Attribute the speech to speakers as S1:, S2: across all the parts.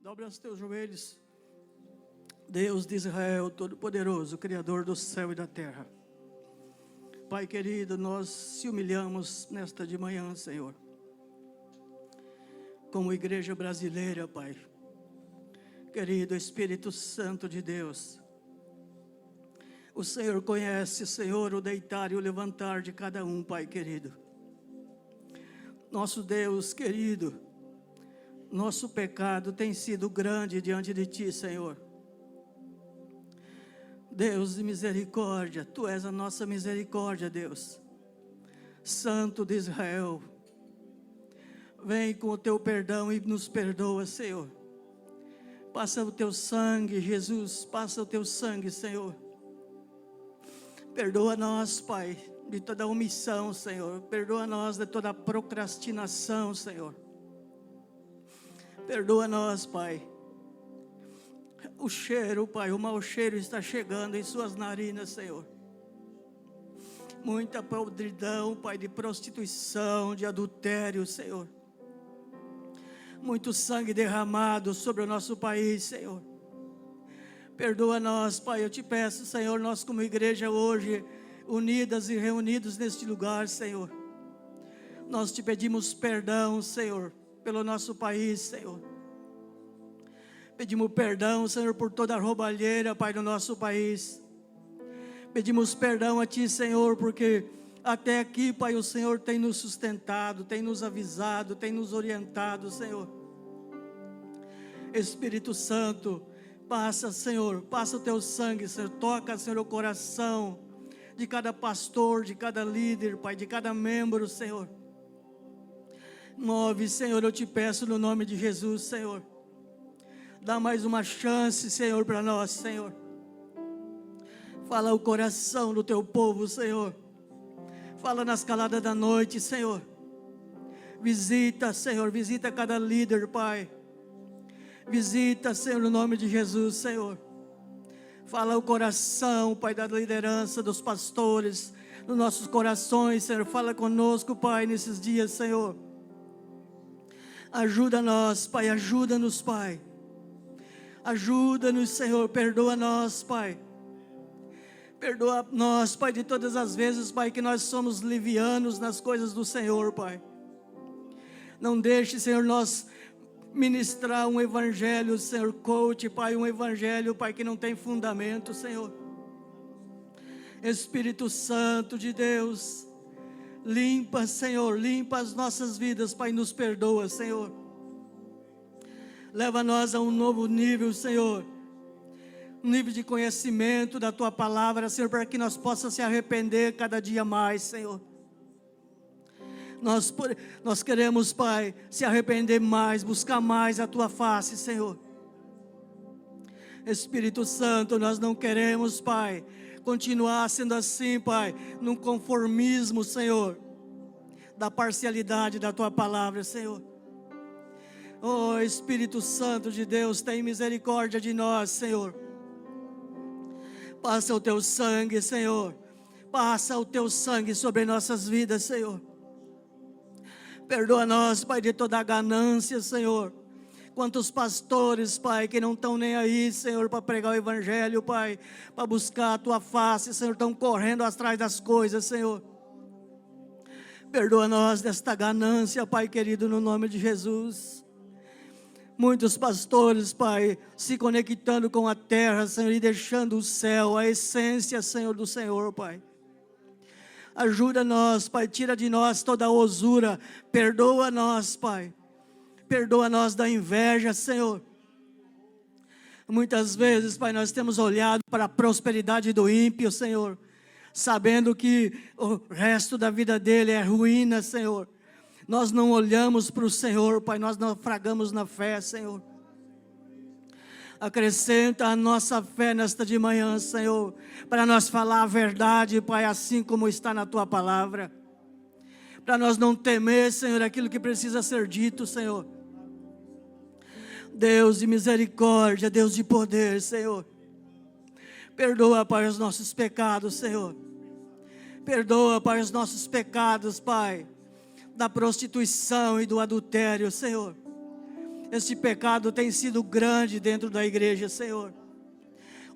S1: Dobra os teus joelhos. Deus de Israel, Todo-Poderoso, Criador do céu e da terra. Pai querido, nós se humilhamos nesta de manhã, Senhor. Como igreja brasileira, Pai. Querido Espírito Santo de Deus. O Senhor conhece, Senhor, o deitar e o levantar de cada um, Pai querido. Nosso Deus querido, nosso pecado tem sido grande diante de Ti, Senhor. Deus de misericórdia, Tu és a nossa misericórdia, Deus. Santo de Israel, vem com o Teu perdão e nos perdoa, Senhor. Passa o Teu sangue, Jesus, passa o Teu sangue, Senhor. Perdoa nós, Pai, de toda omissão, Senhor. Perdoa nós de toda procrastinação, Senhor. Perdoa nós, Pai. O cheiro, Pai, o mau cheiro está chegando em suas narinas, Senhor. Muita podridão, Pai, de prostituição, de adultério, Senhor. Muito sangue derramado sobre o nosso país, Senhor. Perdoa nós, Pai, eu te peço, Senhor, nós como igreja hoje, unidas e reunidos neste lugar, Senhor. Nós te pedimos perdão, Senhor, pelo nosso país, Senhor. Pedimos perdão, Senhor, por toda a roubalheira, Pai, do nosso país. Pedimos perdão a Ti, Senhor, porque até aqui, Pai, o Senhor tem nos sustentado, tem nos avisado, tem nos orientado, Senhor. Espírito Santo, passa, Senhor, passa o Teu sangue, Senhor, toca, Senhor, o coração de cada pastor, de cada líder, Pai, de cada membro, Senhor. Move, Senhor, eu te peço no nome de Jesus, Senhor. Dá mais uma chance, Senhor, para nós, Senhor. Fala o coração do Teu povo, Senhor. Fala nas caladas da noite, Senhor. Visita, Senhor, visita cada líder, Pai. Visita, Senhor, no nome de Jesus, Senhor. Fala o coração, Pai, da liderança, dos pastores, nos nossos corações, Senhor. Fala conosco, Pai, nesses dias, Senhor. Ajuda nós, Pai, ajuda-nos, Pai. Ajuda-nos, Senhor, perdoa nós, Pai. Perdoa nós, Pai, de todas as vezes, Pai, que nós somos livianos nas coisas do Senhor, Pai. Não deixe, Senhor, nós ministrar um evangelho, Senhor, coach, Pai, um evangelho, Pai, que não tem fundamento, Senhor. Espírito Santo de Deus, limpa, Senhor, limpa as nossas vidas, Pai, nos perdoa, Senhor. Leva nós a um novo nível, Senhor. Um nível de conhecimento da Tua palavra, Senhor, para que nós possamos se arrepender cada dia mais, Senhor. Nós queremos, Pai, se arrepender mais, buscar mais a Tua face, Senhor. Espírito Santo, nós não queremos, Pai, continuar sendo assim, Pai, num conformismo, Senhor, da parcialidade da Tua palavra, Senhor. Oh, Espírito Santo de Deus, tem misericórdia de nós, Senhor. Passa o Teu sangue, Senhor. Passa o Teu sangue sobre nossas vidas, Senhor. Perdoa nós, Pai, de toda a ganância, Senhor. Quantos pastores, Pai, que não estão nem aí, Senhor, para pregar o Evangelho, Pai, para buscar a Tua face, Senhor, estão correndo atrás das coisas, Senhor. Perdoa nós desta ganância, Pai querido, no nome de Jesus. Muitos pastores, Pai, se conectando com a terra, Senhor, e deixando o céu, a essência, Senhor, do Senhor, Pai. Ajuda nós, Pai, tira de nós toda a osura, perdoa nós, Pai. Perdoa nós da inveja, Senhor. Muitas vezes, Pai, nós temos olhado para a prosperidade do ímpio, Senhor, sabendo que o resto da vida dele é ruína, Senhor. Nós não olhamos para o Senhor, Pai, nós naufragamos na fé, Senhor. Acrescenta a nossa fé nesta de manhã, Senhor, para nós falar a verdade, Pai, assim como está na Tua palavra. Para nós não temer, Senhor, aquilo que precisa ser dito, Senhor. Deus de misericórdia, Deus de poder, Senhor. Perdoa, Pai, os nossos pecados, Senhor. Perdoa, Pai, os nossos pecados, Pai, da prostituição e do adultério, Senhor. Este pecado tem sido grande dentro da igreja, Senhor.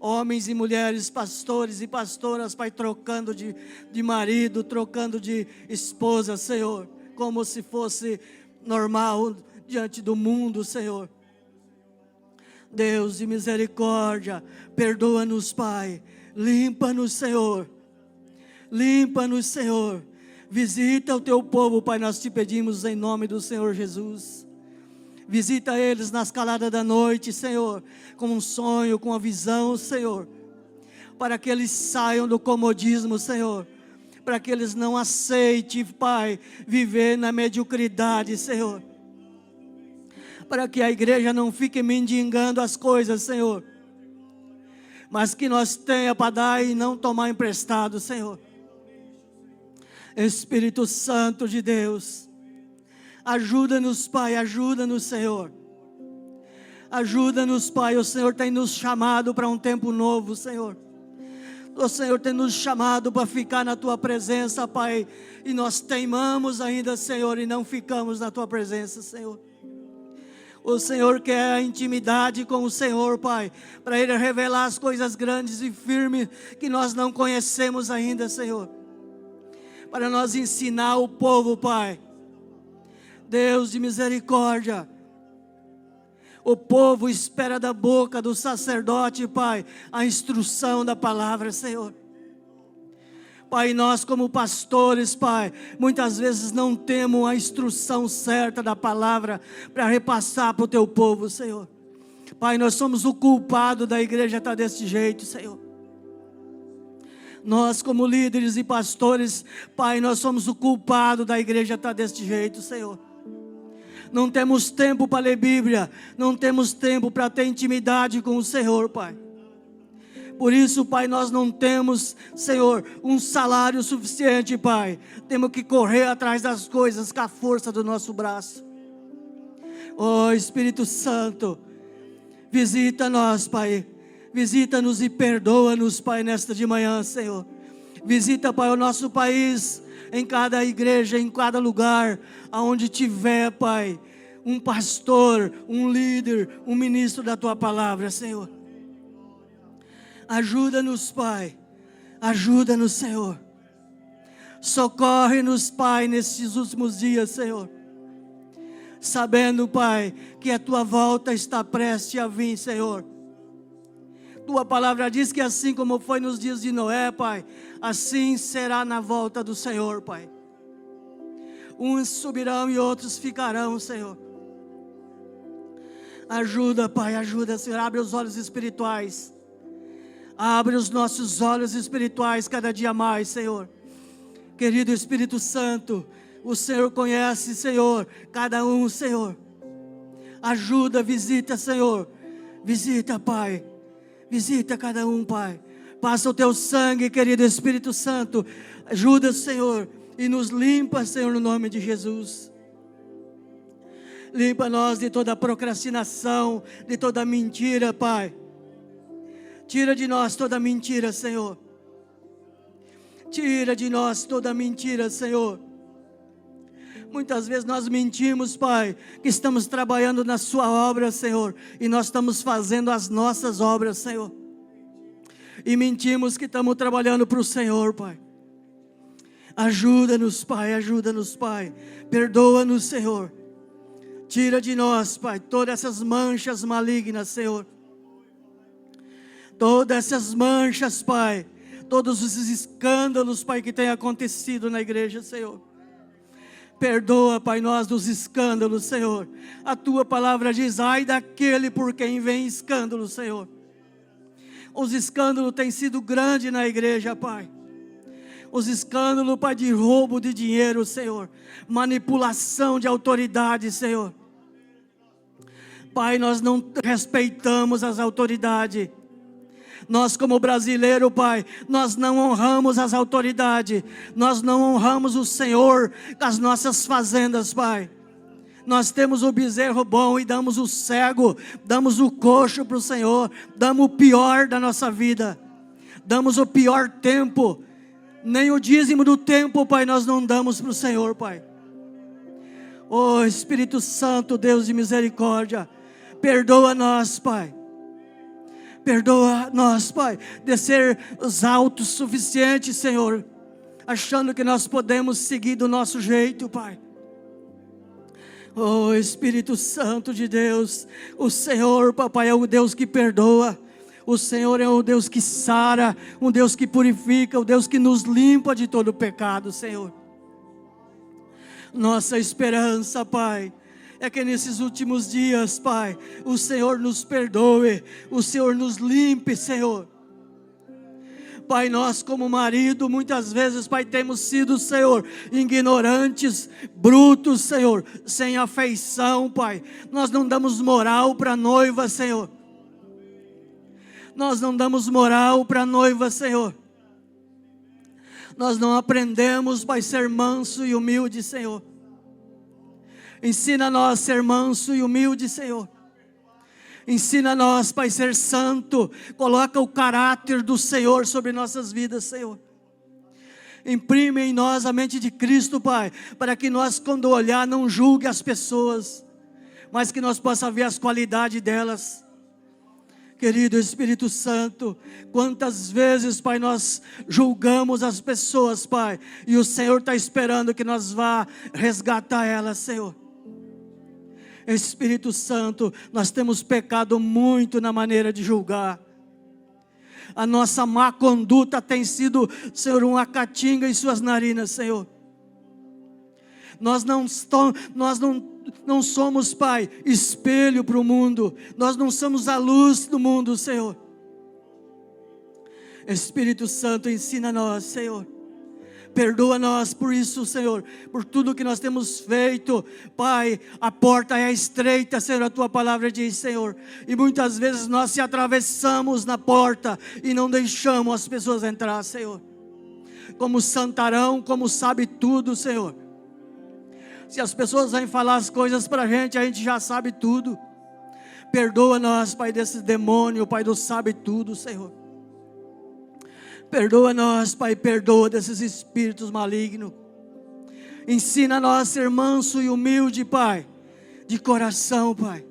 S1: Homens e mulheres, pastores e pastoras, Pai, trocando de marido, trocando de esposa, Senhor, como se fosse normal diante do mundo, Senhor. Deus de misericórdia, perdoa-nos, Pai, limpa-nos, Senhor, limpa-nos, Senhor, visita o Teu povo, Pai, nós te pedimos em nome do Senhor Jesus. Visita eles nas caladas da noite, Senhor, com um sonho, com uma visão, Senhor, para que eles saiam do comodismo, Senhor, para que eles não aceitem, Pai, viver na mediocridade, Senhor, para que a igreja não fique mendigando as coisas, Senhor, mas que nós tenha para dar e não tomar emprestado, Senhor. Espírito Santo de Deus, ajuda-nos, Pai, ajuda-nos, Senhor. Ajuda-nos, Pai, o Senhor tem nos chamado para um tempo novo, Senhor. O Senhor tem nos chamado para ficar na Tua presença, Pai. E nós teimamos ainda, Senhor, e não ficamos na Tua presença, Senhor. O Senhor quer a intimidade com o Senhor, Pai, para Ele revelar as coisas grandes e firmes que nós não conhecemos ainda, Senhor. Para nós ensinar o povo, Pai. Deus de misericórdia, o povo espera da boca do sacerdote, Pai, a instrução da palavra, Senhor. Pai, nós como pastores, Pai, muitas vezes não temos a instrução certa da palavra para repassar para o Teu povo, Senhor. Pai, nós somos o culpado da igreja estar desse jeito, Senhor. Nós como líderes e pastores, Pai, nós somos o culpado da igreja estar desse jeito, Senhor. Não temos tempo para ler Bíblia, não temos tempo para ter intimidade com o Senhor, Pai. Por isso, Pai, nós não temos, Senhor, um salário suficiente, Pai. Temos que correr atrás das coisas com a força do nosso braço. Oh, Espírito Santo, visita nós, Pai. Visita-nos e perdoa-nos, Pai, nesta de manhã, Senhor. Visita, Pai, o nosso país, em cada igreja, em cada lugar, aonde tiver, Pai, um pastor, um líder, um ministro da Tua palavra, Senhor. Ajuda-nos, Pai, ajuda-nos, Senhor. Socorre-nos, Pai, nesses últimos dias, Senhor. Sabendo, Pai, que a Tua volta está prestes a vir, Senhor. Tua palavra diz que assim como foi nos dias de Noé, Pai, assim será na volta do Senhor, Pai. Uns subirão e outros ficarão, Senhor. Ajuda, Pai, ajuda, Senhor. Abre os olhos espirituais. Abre os nossos olhos espirituais cada dia mais, Senhor. Querido Espírito Santo, o Senhor conhece, Senhor, cada um, Senhor. Ajuda, visita, Senhor. Visita, Pai. Visita cada um, Pai. Passa o Teu sangue, querido Espírito Santo. Ajuda, Senhor, e nos limpa, Senhor, no nome de Jesus. Limpa nós de toda procrastinação, de toda mentira, Pai. Tira de nós toda mentira, Senhor. Tira de nós toda mentira, Senhor. Muitas vezes nós mentimos, Pai, que estamos trabalhando na Sua obra, Senhor, e nós estamos fazendo as nossas obras, Senhor. E mentimos que estamos trabalhando para o Senhor, Pai. Ajuda-nos, Pai, ajuda-nos, Pai. Perdoa-nos, Senhor. Tira de nós, Pai, todas essas manchas malignas, Senhor. Todas essas manchas, Pai. Todos os escândalos, Pai, que tem acontecido na igreja, Senhor. Perdoa, Pai, nós dos escândalos, Senhor. A Tua palavra diz, ai daquele por quem vem escândalo, Senhor. Os escândalos têm sido grandes na igreja, Pai. Os escândalos, Pai, de roubo de dinheiro, Senhor. Manipulação de autoridade, Senhor. Pai, nós não respeitamos as autoridades. Nós como brasileiro, Pai, nós não honramos as autoridades. Nós não honramos o Senhor com as nossas fazendas, Pai. Nós temos o bezerro bom e damos o cego, damos o coxo para o Senhor. Damos o pior da nossa vida. Damos o pior tempo. Nem o dízimo do tempo, Pai, nós não damos para o Senhor, Pai. Oh Espírito Santo, Deus de misericórdia, perdoa-nos, Pai. Perdoa-nos, Pai, de sermos autossuficientes, Senhor, achando que nós podemos seguir do nosso jeito, Pai. Oh Espírito Santo de Deus, o Senhor, papai, é o Deus que perdoa. O Senhor é o Deus que sara, um Deus que purifica, o Deus que nos limpa de todo pecado, Senhor. Nossa esperança, Pai, é que nesses últimos dias, Pai, o Senhor nos perdoe, o Senhor nos limpe, Senhor. Pai, nós como marido, muitas vezes, Pai, temos sido, Senhor, ignorantes, brutos, Senhor, sem afeição, Pai. Nós não damos moral para a noiva, Senhor. Nós não damos moral para a noiva, Senhor. Nós não aprendemos, Pai, ser manso e humilde, Senhor. Ensina-nós a ser manso e humilde, Senhor. Ensina-nós, Pai, ser santo. Coloca o caráter do Senhor sobre nossas vidas, Senhor. Imprime em nós a mente de Cristo, Pai, para que nós, quando olhar, não julgue as pessoas, mas que nós possamos ver as qualidades delas. Querido Espírito Santo, quantas vezes, Pai, nós julgamos as pessoas, Pai, e o Senhor está esperando que nós vá resgatar elas, Senhor. Espírito Santo, nós temos pecado muito na maneira de julgar. A nossa má conduta tem sido, Senhor, uma caatinga em suas narinas, Senhor. Nós não somos, Pai, espelho para o mundo. Nós não somos a luz do mundo, Senhor. Espírito Santo, ensina-nós, Senhor. Perdoa-nós por isso, Senhor, por tudo que nós temos feito. Pai, a porta é estreita, Senhor, a Tua palavra diz, Senhor. E muitas vezes nós se atravessamos na porta e não deixamos as pessoas entrar, Senhor. Como santarão, como sabe tudo, Senhor. Se as pessoas vêm falar as coisas para a gente já sabe tudo. Perdoa-nós, Pai, desse demônio, Pai, do sabe tudo, Senhor. Perdoa-nós, Pai, perdoa desses espíritos malignos. Ensina-nós a ser manso e humilde, Pai, de coração, Pai.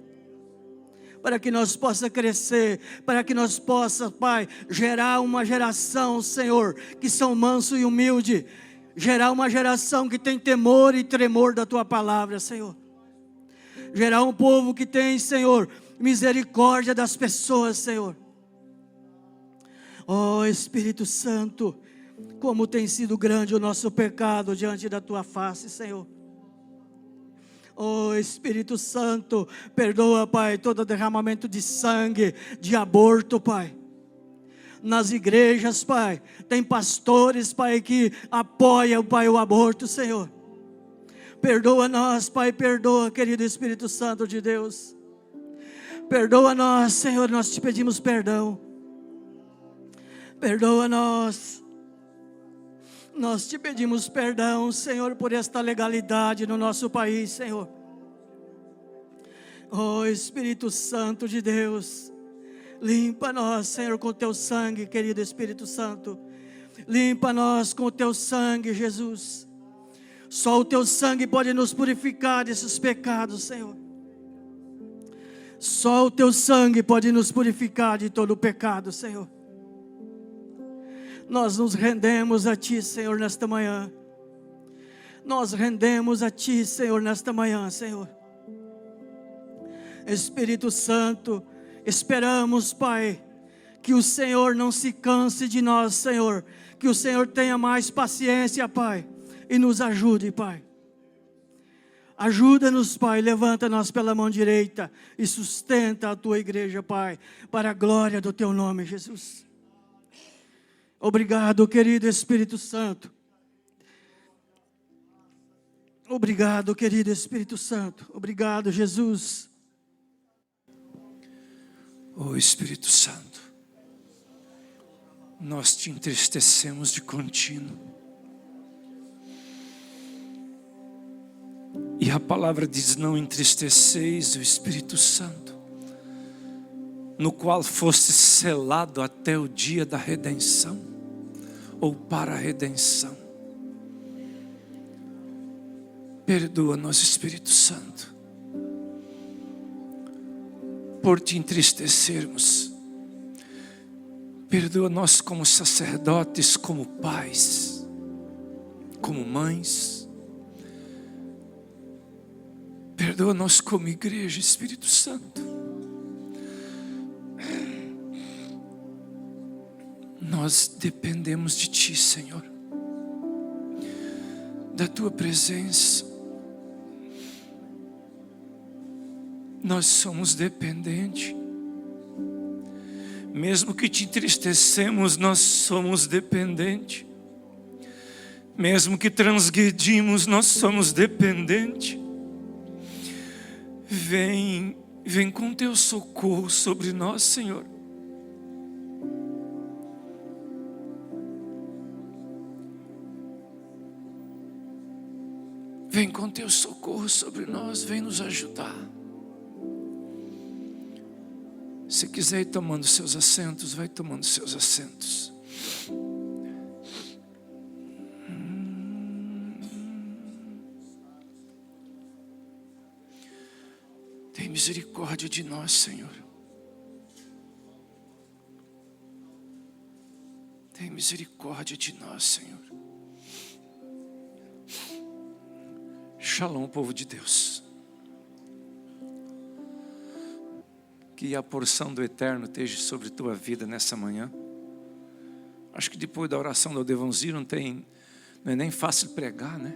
S1: Para que nós possamos crescer, para que nós possamos, Pai, gerar uma geração, Senhor, que são manso e humilde. Gerar uma geração que tem temor e tremor da Tua palavra, Senhor. Gerar um povo que tem, Senhor, misericórdia das pessoas, Senhor. Oh Espírito Santo, como tem sido grande o nosso pecado diante da Tua face, Senhor. Oh Espírito Santo, perdoa, Pai, todo derramamento de sangue, de aborto, Pai. Nas igrejas, Pai, tem pastores, Pai, que apoiam, Pai, o aborto, Senhor. Perdoa-nós, Pai, perdoa, querido Espírito Santo de Deus. Perdoa-nós, Senhor, nós te pedimos perdão. Perdoa-nós. Nós te pedimos perdão, Senhor, por esta legalidade no nosso país, Senhor. Oh Espírito Santo de Deus, limpa-nós, Senhor, com o Teu sangue, querido Espírito Santo. Limpa-nós com o Teu sangue, Jesus. Só o Teu sangue pode nos purificar desses pecados, Senhor. Só o Teu sangue pode nos purificar de todo o pecado, Senhor. Nós nos rendemos a Ti, Senhor, nesta manhã. Nós rendemos a Ti, Senhor, nesta manhã, Senhor. Espírito Santo, esperamos, Pai, que o Senhor não se canse de nós, Senhor. Que o Senhor tenha mais paciência, Pai, e nos ajude, Pai. Ajuda-nos, Pai, levanta-nos pela mão direita e sustenta a Tua igreja, Pai, para a glória do Teu nome, Jesus. Obrigado, querido Espírito Santo. Obrigado, querido Espírito Santo. Obrigado, Jesus.
S2: Oh Espírito Santo, nós te entristecemos de contínuo. E a palavra diz: não entristeceis o Espírito Santo, no qual foste selado até o dia da redenção, ou para a redenção. Perdoa-nos, Espírito Santo, por te entristecermos. Perdoa-nos como sacerdotes, como pais, como mães. Perdoa-nos como igreja, Espírito Santo. Nós dependemos de Ti, Senhor, da Tua presença. Nós somos dependentes. Mesmo que te entristecemos, nós somos dependentes. Mesmo que transgredimos, nós somos dependentes. Vem com Teu socorro sobre nós, Senhor. Vem com Teu socorro sobre nós, vem nos ajudar. Se quiser ir tomando seus assentos, vai tomando seus assentos. Tem misericórdia de nós, Senhor. Tem misericórdia de nós, Senhor. Shalom, povo de Deus. Que a porção do eterno esteja sobre tua vida nessa manhã. Acho que depois da oração do Devonzinho não é nem fácil pregar, né?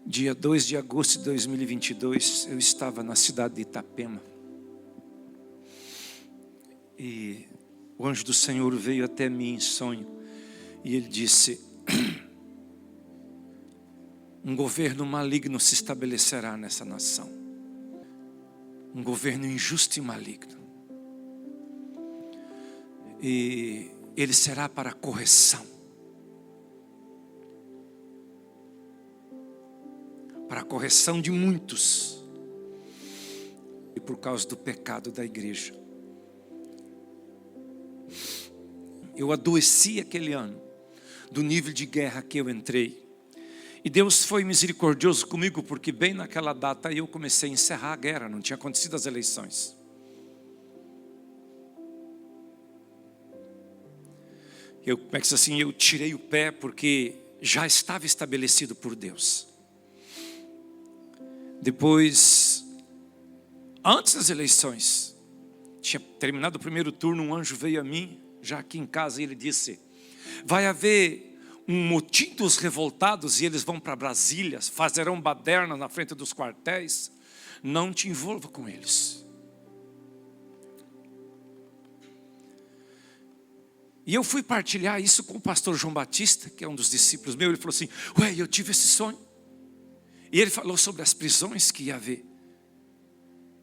S2: Dia 2 de agosto de 2022, eu estava na cidade de Itapema. E o anjo do Senhor veio até mim em sonho. E ele disse: um governo maligno se estabelecerá nessa nação. Um governo injusto e maligno. E ele será para correção. Para a correção de muitos. E por causa do pecado da igreja. Eu adoeci aquele ano, do nível de guerra que eu entrei. E Deus foi misericordioso comigo, porque bem naquela data eu comecei a encerrar a guerra, não tinha acontecido as eleições. Eu tirei o pé, porque já estava estabelecido por Deus. Depois, antes das eleições, tinha terminado o primeiro turno, um anjo veio a mim, já aqui em casa, e ele disse: vai haver um motim dos revoltados e eles vão para Brasília, fazerão baderna na frente dos quartéis. Não te envolva com eles. E eu fui partilhar isso com o pastor João Batista, que é um dos discípulos meus. Ele falou assim: ué, eu tive esse sonho. E ele falou sobre as prisões que ia haver.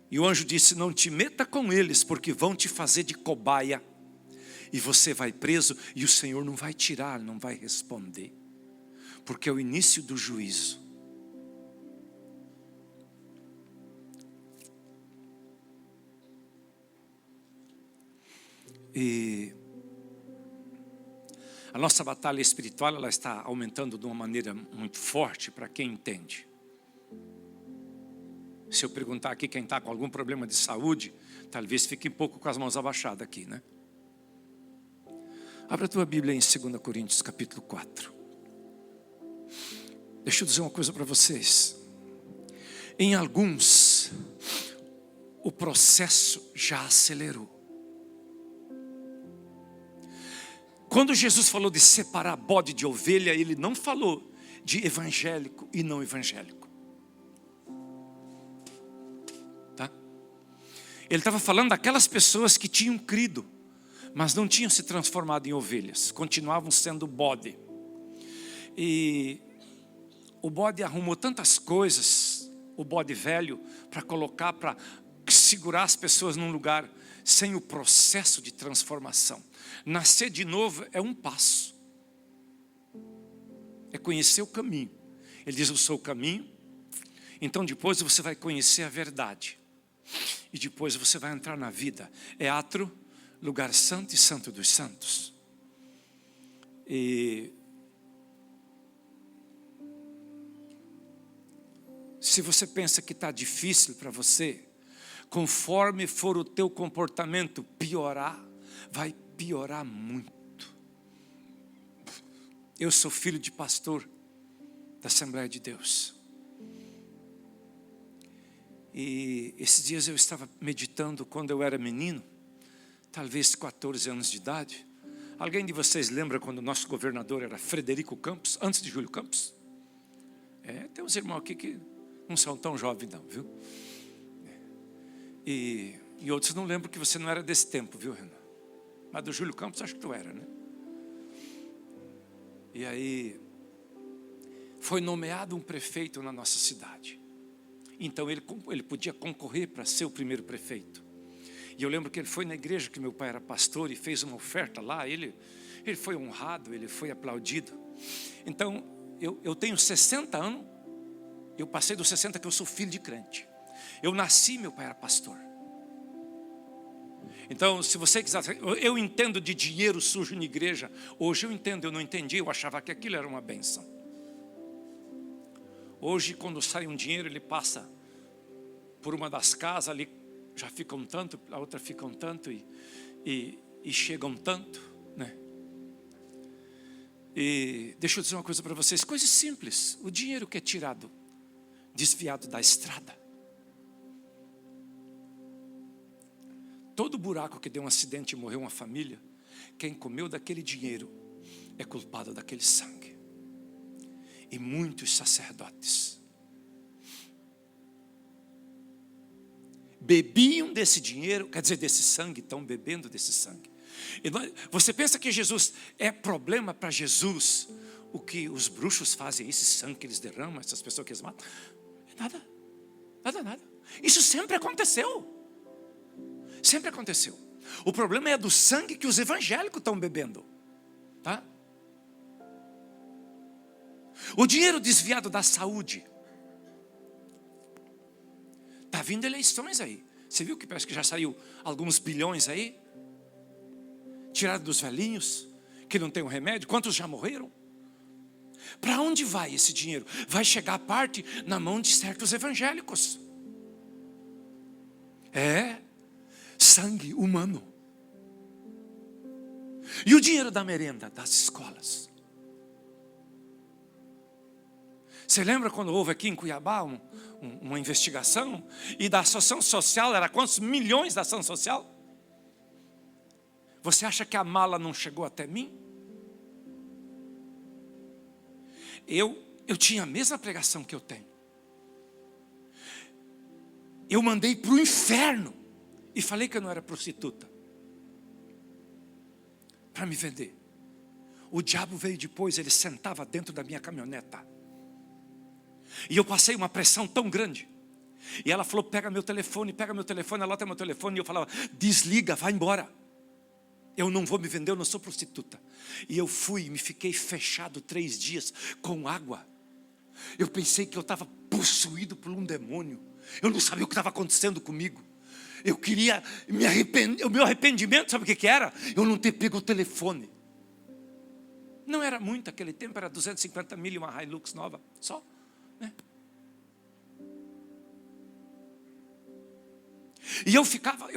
S2: E o anjo disse: não te meta com eles, porque vão te fazer de cobaia. E você vai preso e o Senhor não vai tirar, não vai responder. Porque é o início do juízo. E a nossa batalha espiritual, ela está aumentando de uma maneira muito forte para quem entende. Se eu perguntar aqui quem está com algum problema de saúde, talvez fique um pouco com as mãos abaixadas aqui, né? Abra a tua Bíblia em 2 Coríntios capítulo 4. Deixa eu dizer uma coisa para vocês. Em alguns, o processo já acelerou. Quando Jesus falou de separar bode de ovelha, ele não falou de evangélico e não evangélico. Tá? Ele estava falando daquelas pessoas que tinham crido, mas não tinham se transformado em ovelhas, continuavam sendo bode. E o bode arrumou tantas coisas, o bode velho, para colocar, para segurar as pessoas num lugar sem o processo de transformação. Nascer de novo é um passo, é conhecer o caminho. Ele diz: eu sou o caminho. Então depois você vai conhecer a verdade, e depois você vai entrar na vida. É átrio, lugar santo e santo dos santos. E se você pensa que está difícil para você, conforme for o teu comportamento piorar, vai piorar muito. Eu sou filho de pastor da Assembleia de Deus. E esses dias eu estava meditando quando eu era menino, talvez 14 anos de idade. Alguém de vocês lembra quando o nosso governador era Frederico Campos, antes de Júlio Campos? Tem uns irmãos aqui que não são tão jovens não, viu? E outros não lembram que você não era desse tempo, viu, Renan? Mas do Júlio Campos acho que tu era, né? E aí foi nomeado um prefeito na nossa cidade. Então ele podia concorrer para ser o primeiro prefeito. E eu lembro que ele foi na igreja que meu pai era pastor e fez uma oferta lá. Ele foi honrado, ele foi aplaudido. Então eu tenho 60 anos. Eu passei dos 60 que eu sou filho de crente. Eu nasci, meu pai era pastor. Então, se você quiser, eu entendo de dinheiro sujo na igreja. Hoje eu entendo, eu não entendi, eu achava que aquilo era uma bênção. Hoje, quando sai um dinheiro, ele passa por uma das casas, ali já fica um tanto, a outra fica um tanto e chega um tanto, né? E deixa eu dizer uma coisa para vocês, coisas simples. O dinheiro que é tirado, desviado da estrada, todo buraco que deu um acidente e morreu uma família, quem comeu daquele dinheiro é culpado daquele sangue. E muitos sacerdotes bebiam desse dinheiro, quer dizer, desse sangue, estão bebendo desse sangue. Você pensa que Jesus é problema para Jesus o que os bruxos fazem, esse sangue que eles derramam, essas pessoas que eles matam? Nada, nada, nada. Isso sempre aconteceu. Sempre aconteceu. O problema é do sangue que os evangélicos estão bebendo, tá? O dinheiro desviado da saúde. Está vindo eleições aí. Você viu que parece que já saiu alguns bilhões aí? Tirado dos velhinhos, que não tem um remédio. Quantos já morreram? Para onde vai esse dinheiro? Vai chegar a parte na mão de certos evangélicos. Sangue humano. E o dinheiro da merenda das escolas? Você lembra quando houve aqui em Cuiabá uma investigação? E da ação social, era quantos milhões da ação social? Você acha que a mala não chegou até mim? Eu tinha a mesma pregação que eu tenho. Eu mandei para o inferno e falei que eu não era prostituta para me vender. O diabo veio depois, ele sentava dentro da minha caminhoneta. E eu passei uma pressão tão grande. E ela falou, pega meu telefone, ela tem meu telefone. E eu falava, desliga, vai embora. Eu não vou me vender, eu não sou prostituta. E eu fui, me fiquei fechado 3 dias com água. Eu pensei que eu estava possuído por um demônio. Eu não sabia o que estava acontecendo comigo. Eu queria me arrepender. O meu arrependimento, sabe o que era? Eu não ter pego o telefone. Não era muito, aquele tempo era 250 mil e uma Hilux nova, só. Né? E eu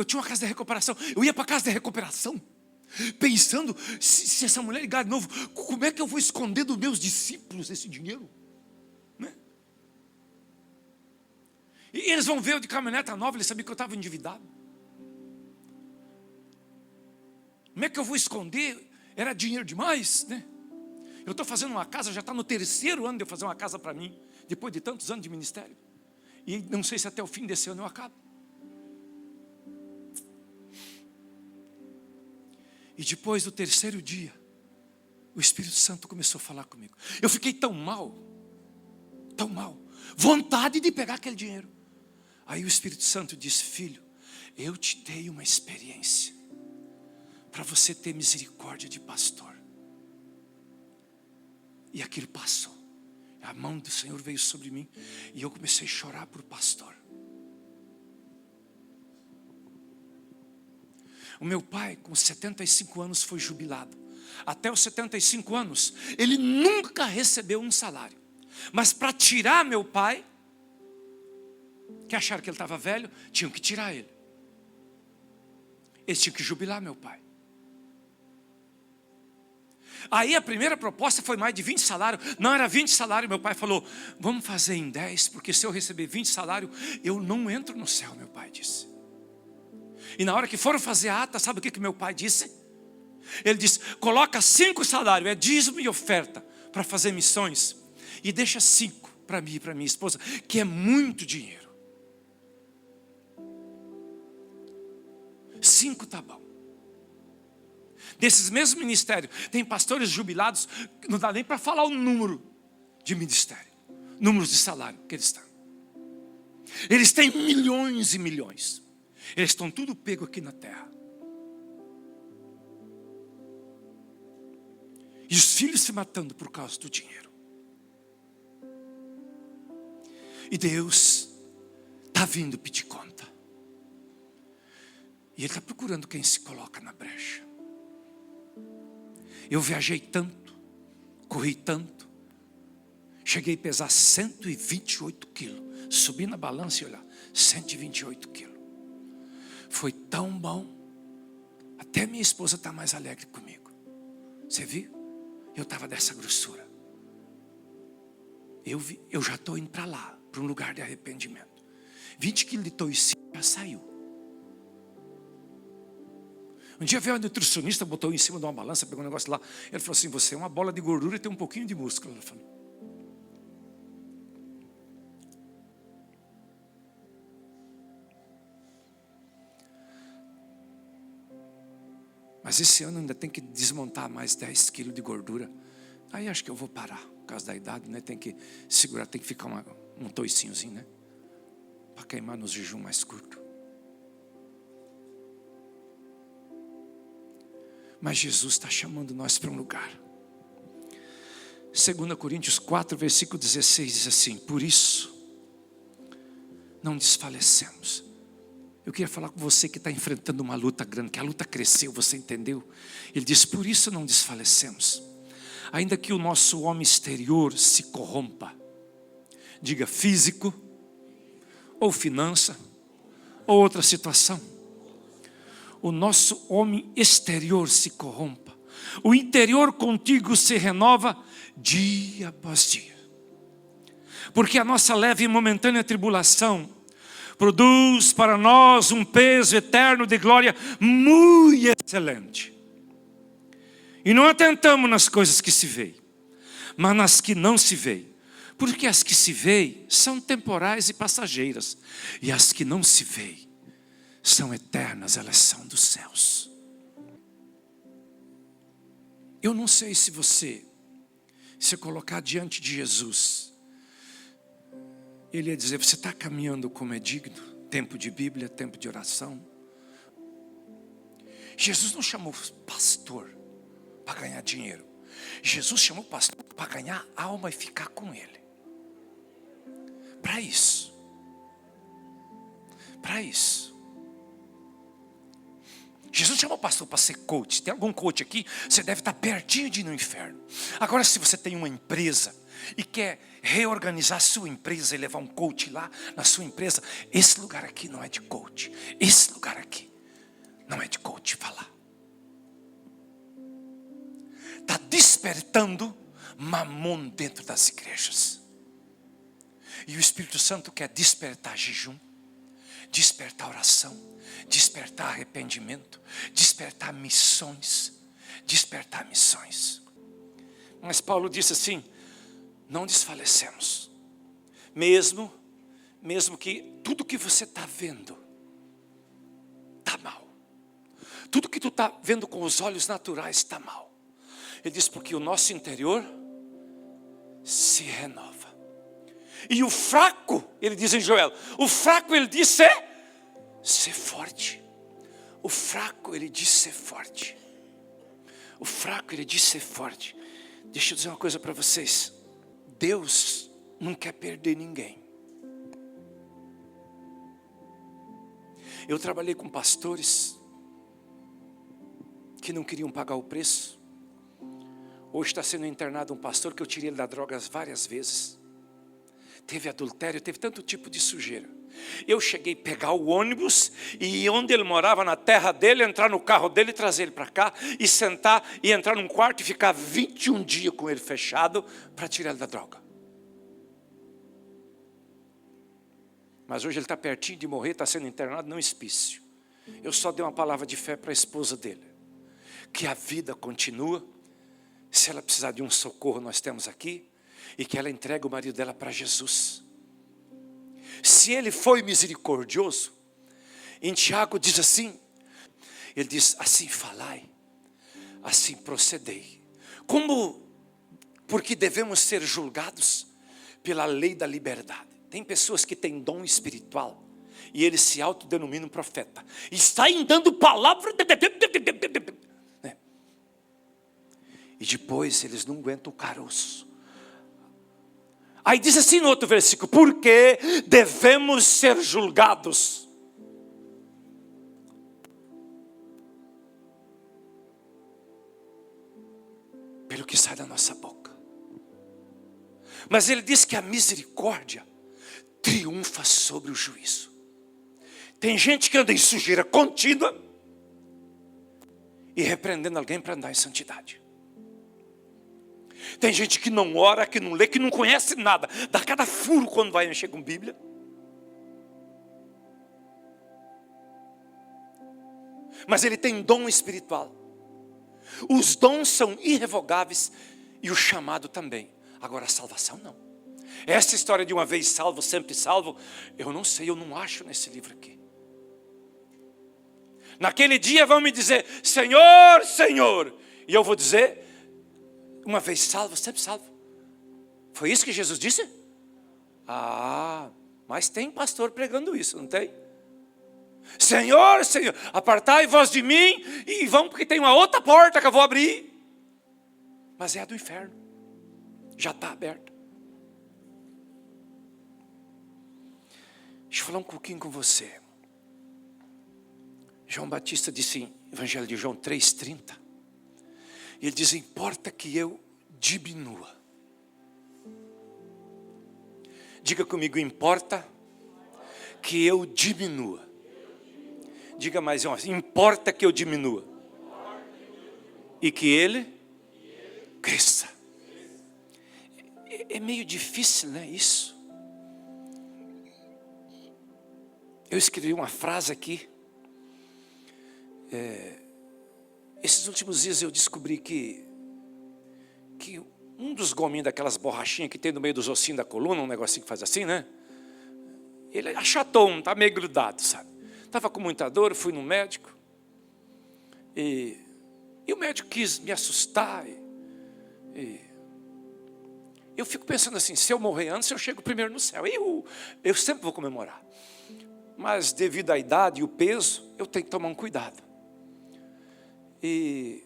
S2: tinha uma casa de recuperação. Eu ia para a casa de recuperação pensando, se essa mulher ligar de novo, como é que eu vou esconder dos meus discípulos esse dinheiro? Né? E eles vão ver eu de caminhoneta nova, eles sabiam que eu estava endividado. Como é que eu vou esconder? Era dinheiro demais, né? Eu estou fazendo uma casa, já está no 3º ano de eu fazer uma casa para mim, depois de tantos anos de ministério. E não sei se até o fim desse ano eu acabo. E depois do 3º dia, o Espírito Santo começou a falar comigo. Eu fiquei tão mal, vontade de pegar aquele dinheiro. Aí o Espírito Santo disse, filho, eu te dei uma experiência para você ter misericórdia de pastor. E aquilo passou. A mão do Senhor veio sobre mim e eu comecei a chorar por pastor. O meu pai, com 75 anos, foi jubilado. até os 75 anos, ele nunca recebeu um salário. Mas para tirar meu pai, que acharam que ele estava velho, tinham que tirar ele. Eles tinham que jubilar meu pai. Aí a primeira proposta foi mais de 20 salários. Não era 20 salários, meu pai falou, vamos fazer em 10, porque se eu receber 20 salários, eu não entro no céu, meu pai disse. E na hora que foram fazer a ata, sabe o que meu pai disse? Ele disse, coloca 5 salários, é dízimo e oferta, para fazer missões. E deixa 5 para mim e para minha esposa, que é muito dinheiro. 5 tá bom. Desses mesmos ministérios, tem pastores jubilados, não dá nem para falar o número de ministério, números de salário que eles estão. Eles têm milhões e milhões. Eles estão tudo pego aqui na terra. E os filhos se matando por causa do dinheiro. E Deus está vindo pedir conta. E Ele está procurando quem se coloca na brecha. Eu viajei tanto, corri tanto, cheguei a pesar 128 quilos. Subi na balança e olhar, 128 quilos. Foi tão bom, até minha esposa está mais alegre comigo. Você viu? Eu estava dessa grossura. Eu já estou indo para lá, para um lugar de arrependimento. 20 quilos de toicinho já saiu. Um dia veio um nutricionista, botou em cima de uma balança, pegou um negócio lá. Ele falou assim, você é uma bola de gordura e tem um pouquinho de músculo. Ela falou. Mas esse ano ainda tem que desmontar mais 10 quilos de gordura. Aí acho que eu vou parar, por causa da idade, né? Tem que segurar, tem que ficar um toicinhozinho, né? Para queimar nos jejum mais curto. Mas Jesus está chamando nós para um lugar. 2 Coríntios 4, versículo 16 diz assim, por isso, não desfalecemos. Eu queria falar com você que está enfrentando uma luta grande, que a luta cresceu, você entendeu? Ele diz, por isso não desfalecemos. Ainda que o nosso homem exterior se corrompa, diga físico, ou finança, ou outra situação. O nosso homem exterior se corrompa. O interior contigo se renova dia após dia. Porque a nossa leve e momentânea tribulação produz para nós um peso eterno de glória muito excelente. E não atentamos nas coisas que se veem, mas nas que não se veem. Porque as que se veem são temporais e passageiras. E as que não se veem são eternas, elas são dos céus. Eu não sei se você, se colocar diante de Jesus, Ele ia dizer, você está caminhando como é digno? Tempo de Bíblia, tempo de oração. Jesus não chamou pastor para ganhar dinheiro. Jesus chamou pastor para ganhar alma e ficar com Ele. Para isso. Para isso. Jesus chamou o pastor para ser coach. Tem algum coach aqui? Você deve estar pertinho de ir no inferno. Agora, se você tem uma empresa e quer reorganizar a sua empresa e levar um coach lá na sua empresa, esse lugar aqui não é de coach. Esse lugar aqui não é de coach falar. Está despertando mamon dentro das igrejas. E o Espírito Santo quer despertar jejum, despertar oração, despertar arrependimento, despertar missões, despertar missões. Mas Paulo disse assim, não desfalecemos, mesmo que tudo que você está vendo está mal, tudo que tu está vendo com os olhos naturais está mal. Ele diz, porque o nosso interior se renova. E o fraco, ele diz em Joel, o fraco, ele diz, ser forte. O fraco, ele diz ser forte. O fraco, ele diz ser forte. Deixa eu dizer uma coisa para vocês. Deus não quer perder ninguém. Eu trabalhei com pastores que não queriam pagar o preço. Hoje está sendo internado um pastor que eu tirei ele da drogas várias vezes. Teve adultério, teve tanto tipo de sujeira. Eu cheguei a pegar o ônibus e onde ele morava, na terra dele, entrar no carro dele, trazer ele para cá e sentar e entrar num quarto e ficar 21 dias com ele fechado para tirar ele da droga. Mas hoje ele está pertinho de morrer, está sendo internado num hospício. Eu só dei uma palavra de fé para a esposa dele, que a vida continua. Se ela precisar de um socorro, nós temos aqui. E que ela entregue o marido dela para Jesus. Se ele foi misericordioso, em Tiago diz assim, ele diz, assim falai, assim procedei. Porque devemos ser julgados pela lei da liberdade. Tem pessoas que têm dom espiritual e eles se autodenominam profeta. E saem dando palavra. E depois eles não aguentam o caroço. Aí diz assim no outro versículo, porque devemos ser julgados. Pelo que sai da nossa boca. Mas ele diz que a misericórdia triunfa sobre o juízo. Tem gente que anda em sujeira contínua e repreendendo alguém para andar em santidade. Tem gente que não ora, que não lê, que não conhece nada. Dá cada furo quando vai mexer com Bíblia. Mas ele tem dom espiritual. Os dons são irrevogáveis e o chamado também. Agora a salvação não. Essa história de uma vez salvo, sempre salvo, eu não sei, eu não acho nesse livro aqui. Naquele dia vão me dizer, Senhor, Senhor. E eu vou dizer, uma vez salvo, sempre salvo. Foi isso que Jesus disse? Ah, mas tem pastor pregando isso, não tem? Senhor, Senhor, apartai vós de mim e vão porque tem uma outra porta que eu vou abrir. Mas é a do inferno. Já está aberta. Deixa eu falar um pouquinho com você. João Batista disse em Evangelho de João 3,30. Ele diz, importa que eu diminua. Diga comigo, importa que eu diminua. Diga mais uma vez, importa que eu diminua. E que ele cresça. É meio difícil, né, isso? Eu escrevi uma frase aqui. Esses últimos dias eu descobri que um dos gominhos daquelas borrachinhas que tem no meio dos ossinhos da coluna, um negocinho que faz assim, né? Ele achatou, está meio grudado, sabe? Estava com muita dor, fui no médico. E o médico quis me assustar. Eu fico pensando assim, se eu morrer antes, eu chego primeiro no céu. Eu sempre vou comemorar. Mas devido à idade e o peso, eu tenho que tomar um cuidado. E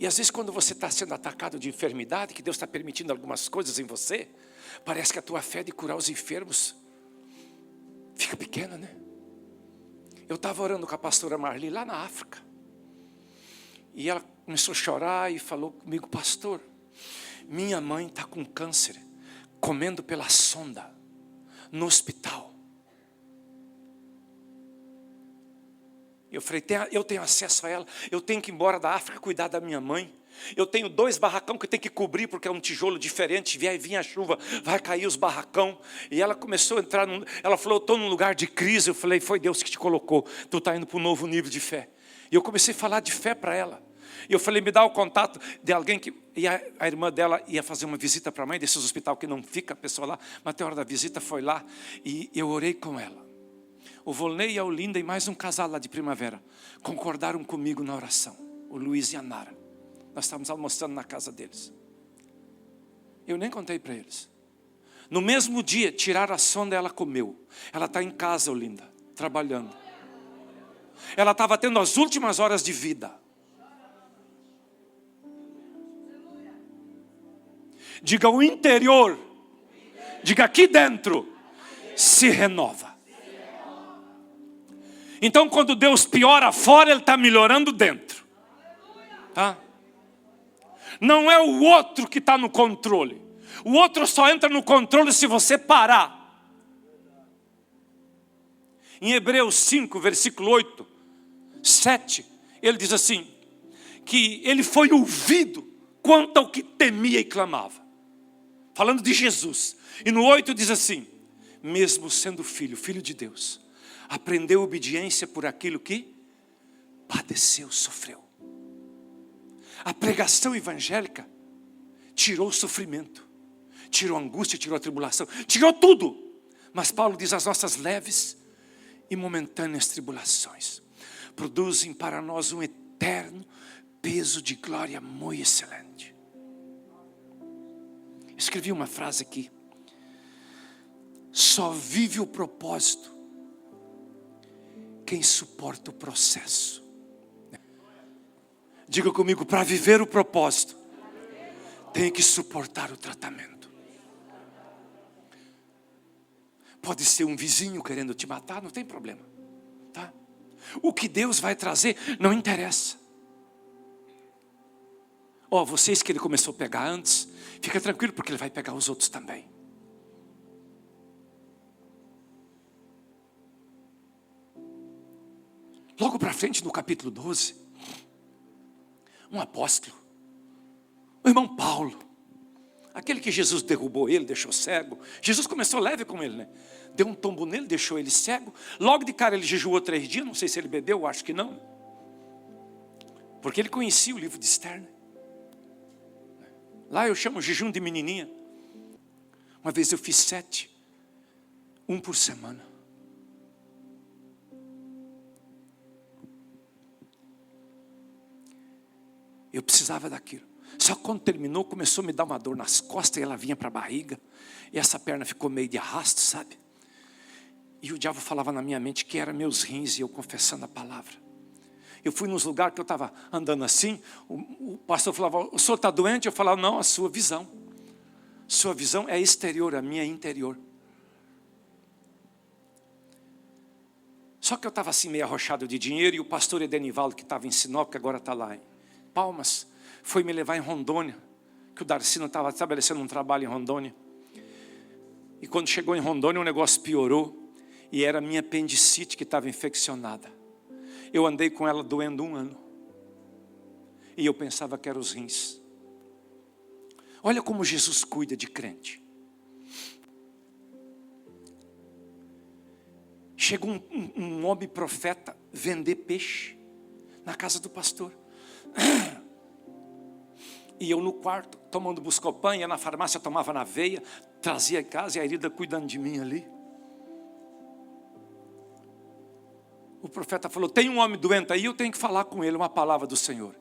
S2: às vezes quando você está sendo atacado de enfermidade, que Deus está permitindo algumas coisas em você, parece que a tua fé de curar os enfermos fica pequena, né? Eu estava orando com a pastora Marli lá na África. E ela começou a chorar e falou comigo, pastor, minha mãe está com câncer, comendo pela sonda, no hospital. Eu falei, eu tenho acesso a ela, eu tenho que ir embora da África cuidar da minha mãe. Eu tenho 2 barracão que eu tenho que cobrir porque é um tijolo diferente, vinha a chuva, vai cair os barracão. E ela começou a entrar, ela falou, eu estou num lugar de crise. Eu falei, foi Deus que te colocou, tu está indo para um novo nível de fé. E eu comecei a falar de fé para ela. E eu falei, me dá o contato de alguém que... E a irmã dela ia fazer uma visita para a mãe desses hospital que não fica a pessoa lá. Mas até a hora da visita foi lá e eu orei com ela. O Volney e a Olinda e mais um casal lá de Primavera concordaram comigo na oração. O Luiz e a Nara. Nós estávamos almoçando na casa deles. Eu nem contei para eles. No mesmo dia, tiraram a sonda e ela comeu. Ela está em casa, Olinda, trabalhando. Ela estava tendo as últimas horas de vida. Diga o interior. Diga aqui dentro. Se renova. Então quando Deus piora fora, Ele está melhorando dentro. Tá? Não é o outro que está no controle. O outro só entra no controle se você parar. Em Hebreus 5, versículo 8, 7, ele diz assim, que ele foi ouvido quanto ao que temia e clamava. Falando de Jesus. E no 8 diz assim, mesmo sendo filho, filho de Deus, aprendeu obediência por aquilo que padeceu, sofreu. A pregação evangélica tirou o sofrimento, tirou a angústia, tirou a tribulação, tirou tudo. Mas Paulo diz, as nossas leves e momentâneas tribulações produzem para nós um eterno peso de glória muito excelente. Escrevi uma frase aqui. Só vive o propósito quem suporta o processo. Diga comigo, para viver o propósito, tem que suportar o tratamento. Pode ser um vizinho querendo te matar, não tem problema. Tá? O que Deus vai trazer não interessa. Ó, vocês que ele começou a pegar antes, fica tranquilo porque ele vai pegar os outros também. Logo para frente, no capítulo 12, um apóstolo, o irmão Paulo, aquele que Jesus derrubou ele, deixou cego. Jesus começou leve com ele, né? Deu um tombo nele, deixou ele cego. Logo de cara ele jejuou 3 dias, não sei se ele bebeu, acho que não. Porque ele conhecia o livro de Esther, né? Lá eu chamo jejum de menininha. Uma vez eu fiz 7, 1 por semana. Eu precisava daquilo. Só que quando terminou, começou a me dar uma dor nas costas, e ela vinha para a barriga, e essa perna ficou meio de arrasto, sabe? E o diabo falava na minha mente que eram meus rins, e eu confessando a palavra. Eu fui nos lugares que eu estava andando assim, o pastor falava, o senhor está doente? Eu falava, não, a sua visão. Sua visão é exterior, a minha é interior. Só que eu estava assim meio arrochado de dinheiro, e o pastor Edenivaldo, que estava em Sinop, que agora está lá em Palmas, foi me levar em Rondônia, que o Darcino estava estabelecendo um trabalho em Rondônia. E quando chegou em Rondônia o negócio piorou, e era a minha apendicite que estava infeccionada. Eu andei com ela doendo 1 ano, e eu pensava que eram os rins. Olha como Jesus cuida de crente. Chegou um homem profeta vender peixe na casa do pastor. E eu no quarto, tomando Buscopan, ia na farmácia, tomava na veia, trazia em casa e a Irida cuidando de mim ali. O profeta falou, tem um homem doente aí, eu tenho que falar com ele uma palavra do Senhor.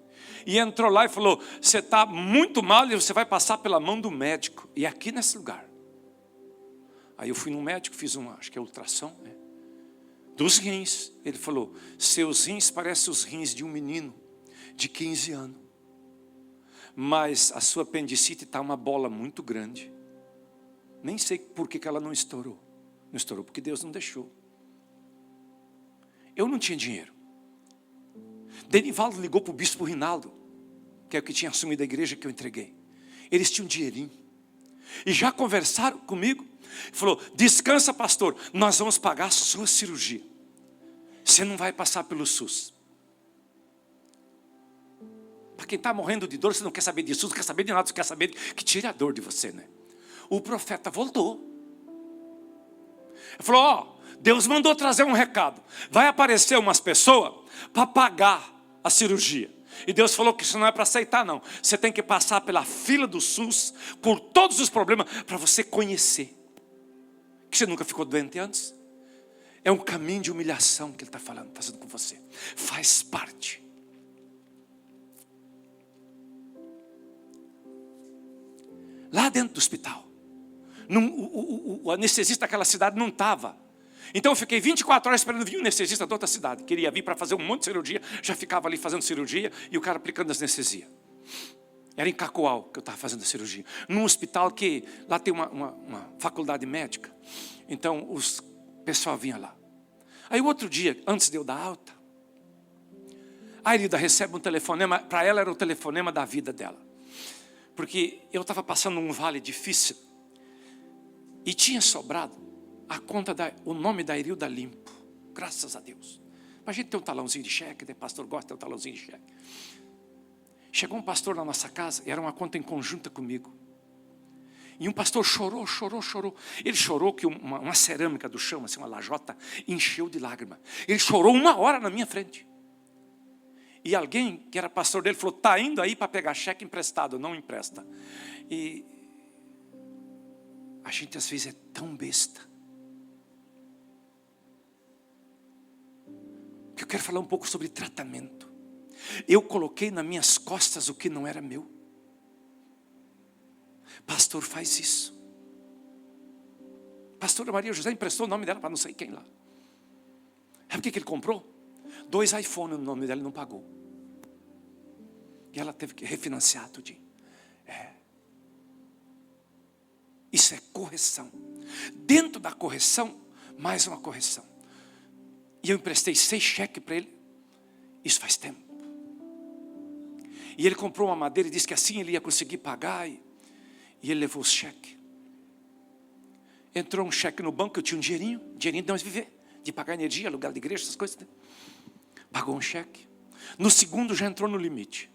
S2: E entrou lá e falou, você está muito mal e você vai passar pela mão do médico. E é aqui nesse lugar. Aí eu fui num médico, fiz acho que é ultrassom, né? Dos rins. Ele falou, seus rins parecem os rins de um menino de 15 anos. Mas a sua apendicite está uma bola muito grande. Nem sei por que ela não estourou. Não estourou porque Deus não deixou. Eu não tinha dinheiro. Denivaldo ligou para o bispo Rinaldo, que é o que tinha assumido a igreja que eu entreguei. Eles tinham um dinheirinho. E já conversaram comigo. Falou, descansa pastor, nós vamos pagar a sua cirurgia. Você não vai passar pelo SUS. Para quem está morrendo de dor, você não quer saber de SUS, não quer saber de nada, você quer saber que tire a dor de você, né? O profeta voltou. Ele falou, ó, Deus mandou trazer um recado. Vai aparecer umas pessoas para pagar a cirurgia. E Deus falou que isso não é para aceitar não. Você tem que passar pela fila do SUS, por todos os problemas, para você conhecer. Que você nunca ficou doente antes. É um caminho de humilhação que Ele está falando, fazendo com você. Faz parte. Lá dentro do hospital, o anestesista daquela cidade não estava. Então eu fiquei 24 horas esperando vir um anestesista de outra cidade. Queria vir para fazer um monte de cirurgia, já ficava ali fazendo cirurgia e o cara aplicando anestesia. Era em Cacoal que eu estava fazendo a cirurgia. Num hospital que lá tem uma faculdade médica. Então o pessoal vinha lá. Aí o outro dia, antes de eu dar alta, A Irilda recebe um telefonema, para ela era o telefonema da vida dela. Porque eu estava passando um vale difícil e tinha sobrado a conta, o nome da Irilda limpo. Graças a Deus. Para a gente ter um talãozinho de cheque, o pastor gosta de ter um talãozinho de cheque. Chegou um pastor na nossa casa, e era uma conta em conjunta comigo. E um pastor chorou. Ele chorou que uma cerâmica do chão, assim, uma lajota, encheu de lágrima. Ele chorou 1 hora na minha frente. E alguém que era pastor dele falou, está indo aí para pegar cheque emprestado, não empresta. E a gente às vezes é tão besta. Que eu quero falar um pouco sobre tratamento. Eu coloquei nas minhas costas o que não era meu. Pastor faz isso. Pastora Maria José emprestou o nome dela para não sei quem lá. Sabe o que ele comprou? 2 iPhones no nome dela e não pagou. E ela teve que refinanciar tudinho. Isso é correção. Dentro da correção, mais uma correção. E eu emprestei 6 cheques para ele. Isso faz tempo. E ele comprou uma madeira e disse que assim ele ia conseguir pagar. E ele levou os cheques. Entrou um cheque no banco, eu tinha um dinheirinho de nós viver, de pagar energia, aluguel de igreja, essas coisas. Né? Pagou um cheque. No segundo já entrou no limite.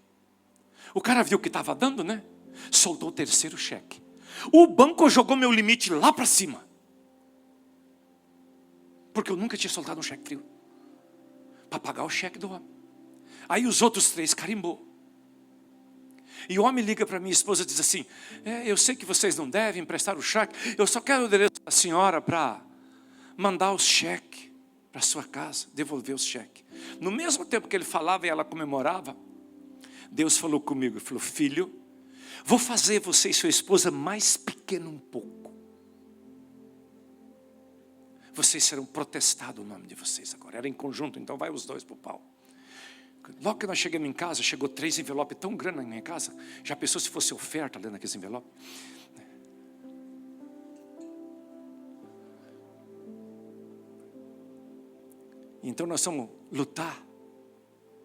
S2: O cara viu que estava dando, né? Soltou o 3º cheque. O banco jogou meu limite lá para cima. Porque eu nunca tinha soltado um cheque frio. Para pagar o cheque do homem. Aí os outros 3 carimbou. E o homem liga para minha esposa e diz assim, eu sei que vocês não devem emprestar o cheque, eu só quero o endereço da senhora para mandar os cheques para sua casa, devolver os cheques. No mesmo tempo que ele falava e ela comemorava, Deus falou comigo, falou, filho, vou fazer você e sua esposa mais pequeno um pouco. Vocês serão protestados o nome de vocês agora. Era em conjunto, então vai os 2 para o pau. Logo que nós chegamos em casa, chegou 3 envelopes tão grandes na minha casa. Já pensou se fosse oferta dentro daqueles envelopes? Então nós vamos lutar,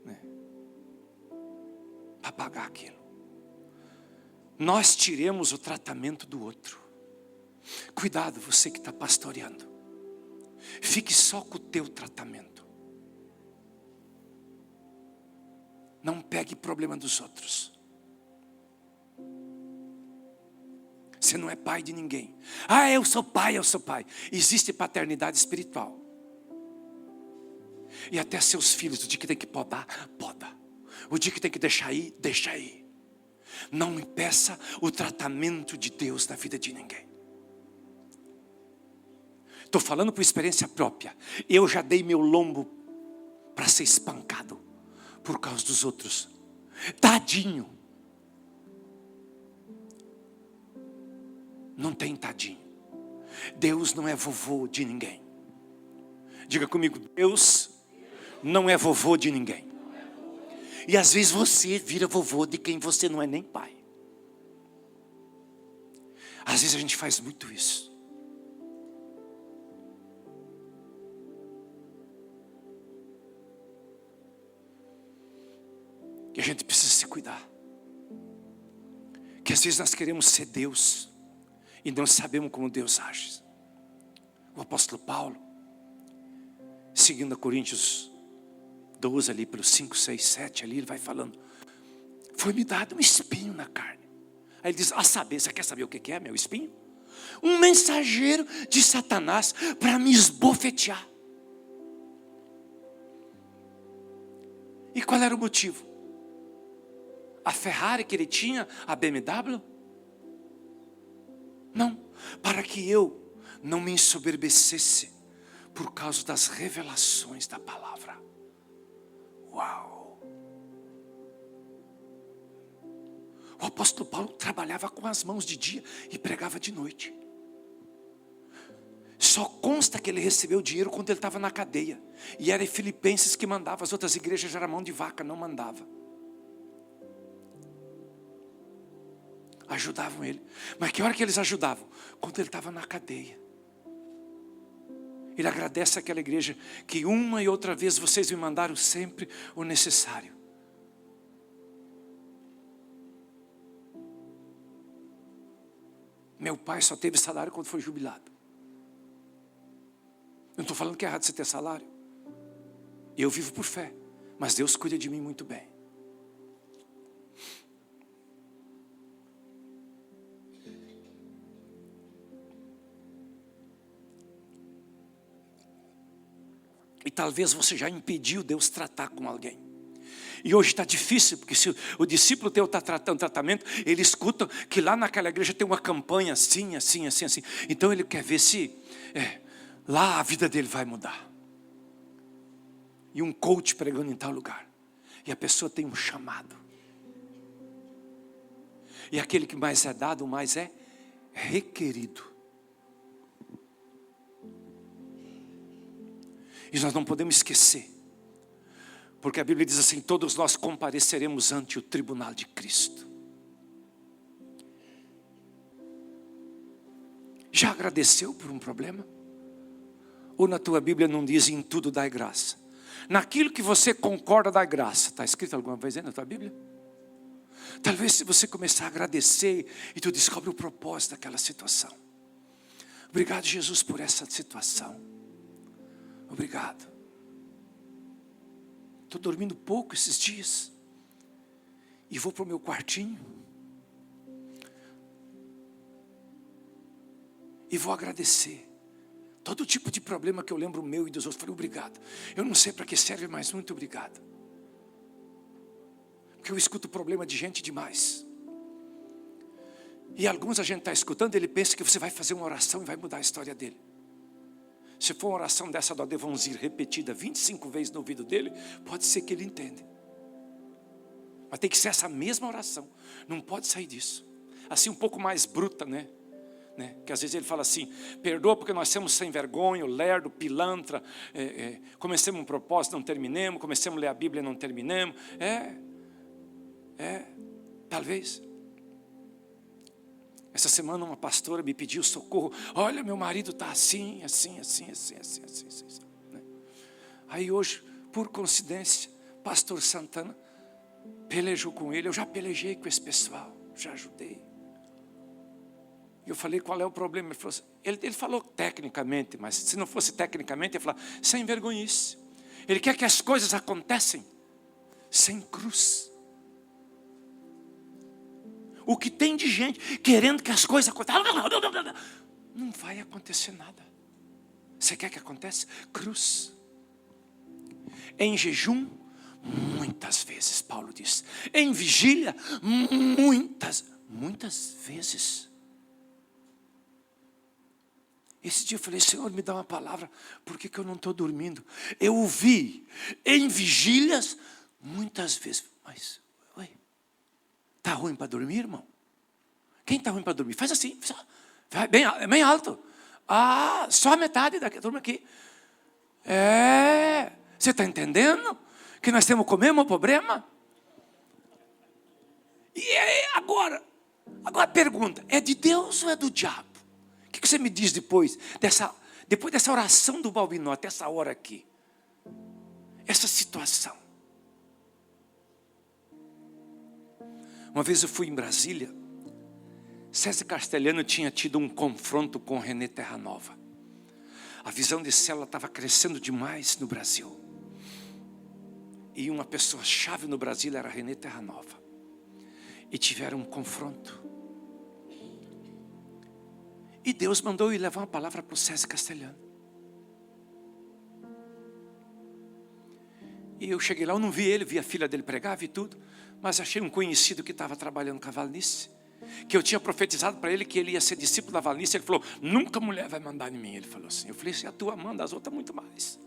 S2: né, para pagar aquilo. Nós tiremos o tratamento do outro. Cuidado, você que está pastoreando. Fique só com o teu tratamento. Não pegue problema dos outros. Você não é pai de ninguém. Eu sou pai. Existe paternidade espiritual. E até seus filhos, o dia que tem que podar, poda. O dia que tem que deixar ir, deixa ir. Não impeça o tratamento de Deus na vida de ninguém. Estou falando por experiência própria. Eu já dei meu lombo para ser espancado por causa dos outros. Tadinho. Não tem tadinho. Deus não é vovô de ninguém. Diga comigo, Deus não é vovô de ninguém. E às vezes você vira vovô de quem você não é nem pai. Às vezes a gente faz muito isso. E a gente precisa se cuidar. Que às vezes nós queremos ser Deus e não sabemos como Deus age. O apóstolo Paulo, seguindo a Coríntios 12 ali pelo 5, 6, 7 ali, ele vai falando, foi-me dado um espinho na carne. Aí ele diz, você quer saber o que é meu espinho? Um mensageiro de Satanás para me esbofetear. E qual era o motivo? A Ferrari que ele tinha, a BMW? Não, para que eu não me ensoberbecesse por causa das revelações da palavra. Uau! O apóstolo Paulo trabalhava com as mãos de dia e pregava de noite. Só consta que ele recebeu dinheiro quando ele estava na cadeia. E era em Filipenses que mandava, as outras igrejas já era mão de vaca, não mandava. Ajudavam ele. Mas que hora que eles ajudavam? Quando ele estava na cadeia. Ele agradece àquela igreja que uma e outra vez vocês me mandaram sempre o necessário. Meu pai só teve salário quando foi jubilado. Eu não estou falando que é errado você ter salário. Eu vivo por fé, mas Deus cuida de mim muito bem. E talvez você já impediu Deus tratar com alguém. E hoje está difícil, porque se o discípulo teu está tratando tratamento, ele escuta que lá naquela igreja tem uma campanha assim, assim, assim, assim. Então ele quer ver se lá a vida dele vai mudar. E um coach pregando em tal lugar. E a pessoa tem um chamado. E aquele que mais é dado, mais é requerido. E nós não podemos esquecer. Porque a Bíblia diz assim, todos nós compareceremos ante o tribunal de Cristo. Já agradeceu por um problema? Ou na tua Bíblia não diz em tudo dai graça? Naquilo que você concorda dai graça. Está escrito alguma vez aí na tua Bíblia? Talvez se você começar a agradecer e tu descobre o propósito daquela situação. Obrigado, Jesus, por essa situação. Obrigado. Estou dormindo pouco esses dias. E vou para o meu quartinho. E vou agradecer. Todo tipo de problema que eu lembro meu e dos outros. Falei, obrigado. Eu não sei para que serve, mas muito obrigado. Porque eu escuto problema de gente demais. E alguns a gente está escutando, ele pensa que você vai fazer uma oração e vai mudar a história dele. Se for uma oração dessa do Adevonzir repetida 25 vezes no ouvido dele, pode ser que ele entenda. Mas tem que ser essa mesma oração. Não pode sair disso. Assim um pouco mais bruta, né? Que às vezes ele fala assim, perdoa porque nós somos sem vergonha, lerdo, pilantra, comecemos um propósito, não terminemos, comecemos a ler a Bíblia, não terminemos. Talvez. Essa semana uma pastora me pediu socorro. Olha, meu marido está assim. Né? Aí hoje, por coincidência, pastor Santana pelejou com ele. Eu já pelejei com esse pessoal, já ajudei. E eu falei, qual é o problema? Ele falou tecnicamente, mas se não fosse tecnicamente, ele falou, sem vergonhice. Ele quer que as coisas acontecem sem cruz. O que tem de gente querendo que as coisas aconteçam, não vai acontecer nada. Você quer que aconteça? Cruz. Em jejum, muitas vezes, Paulo diz. Em vigília, muitas vezes. Esse dia eu falei, Senhor, me dá uma palavra, por que eu não estou dormindo? Eu ouvi, em vigílias, muitas vezes. Mas, está ruim para dormir, irmão? Quem está ruim para dormir? Faz assim, vai bem alto. Só a metade da turma aqui. Você está entendendo? Que nós temos com o mesmo problema? E agora pergunta, é de Deus ou é do diabo? O que você me diz depois dessa oração do Balbinó, até essa hora aqui? Essa situação. Uma vez eu fui em Brasília, César Castelhano tinha tido um confronto com René Terranova. A visão de célula estava crescendo demais no Brasil. E uma pessoa chave no Brasil era René Terranova. E tiveram um confronto. E Deus mandou eu levar uma palavra para o César Castelhano. E eu cheguei lá, eu não vi ele, vi a filha dele pregar, vi tudo. Mas achei um conhecido que estava trabalhando com a Valnice, que eu tinha profetizado para ele que ele ia ser discípulo da Valnice. Ele falou, nunca mulher vai mandar em mim. Ele falou assim. Eu falei, se a tua manda, as outras muito mais.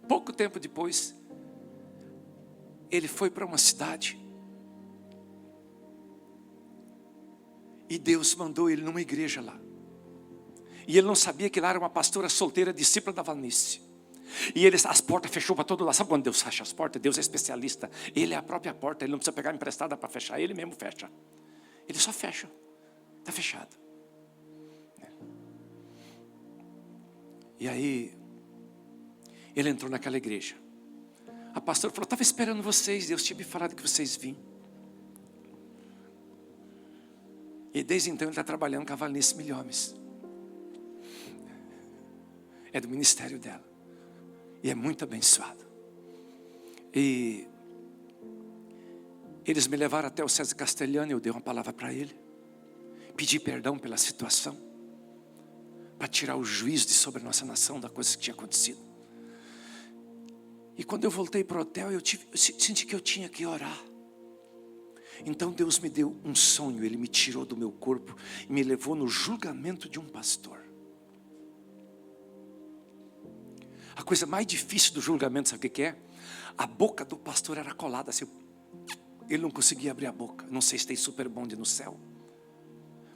S2: Pouco tempo depois, ele foi para uma cidade. E Deus mandou ele numa igreja lá. E ele não sabia que lá era uma pastora solteira, discípula da Valnice. E as portas fechou para todo lado. Sabe quando Deus fecha as portas? Deus é especialista. Ele é a própria porta. Ele não precisa pegar emprestada para fechar. Ele mesmo fecha. Ele só fecha. Está fechado. E aí, ele entrou naquela igreja. A pastora falou, estava esperando vocês, Deus tinha me falado que vocês vinham. E desde então ele está trabalhando com a Valnice Milhomes. É do ministério dela. E é muito abençoado. E eles me levaram até o César Castellano, eu dei uma palavra para ele. Pedi perdão pela situação. Para tirar o juízo de sobre a nossa nação da coisa que tinha acontecido. E quando eu voltei para o hotel, eu senti que eu tinha que orar. Então Deus me deu um sonho, Ele me tirou do meu corpo e me levou no julgamento de um pastor. A coisa mais difícil do julgamento, sabe o que é? A boca do pastor era colada assim. Ele não conseguia abrir a boca. Não sei se tem super bonde no céu.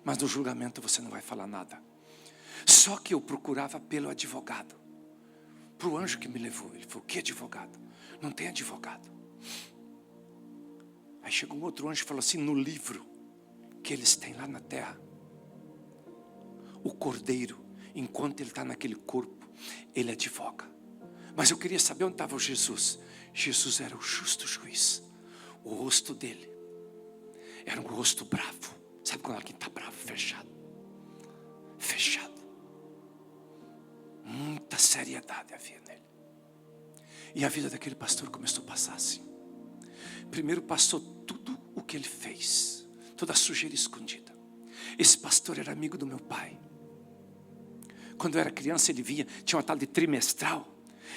S2: Mas no julgamento você não vai falar nada. Só que eu procurava pelo advogado. Para o anjo que me levou. Ele falou, que advogado? Não tem advogado. Aí chegou um outro anjo e falou assim, no livro que eles têm lá na terra, o cordeiro, enquanto ele está naquele corpo, ele advoga. Mas eu queria saber onde estava o Jesus. Jesus era o justo juiz. O rosto dele era um rosto bravo. Sabe quando alguém está bravo? Fechado. Fechado. Muita seriedade havia nele. E a vida daquele pastor começou a passar assim. Primeiro passou tudo o que ele fez. Toda a sujeira escondida. Esse pastor era amigo do meu pai. Quando eu era criança ele vinha, tinha uma tal de trimestral.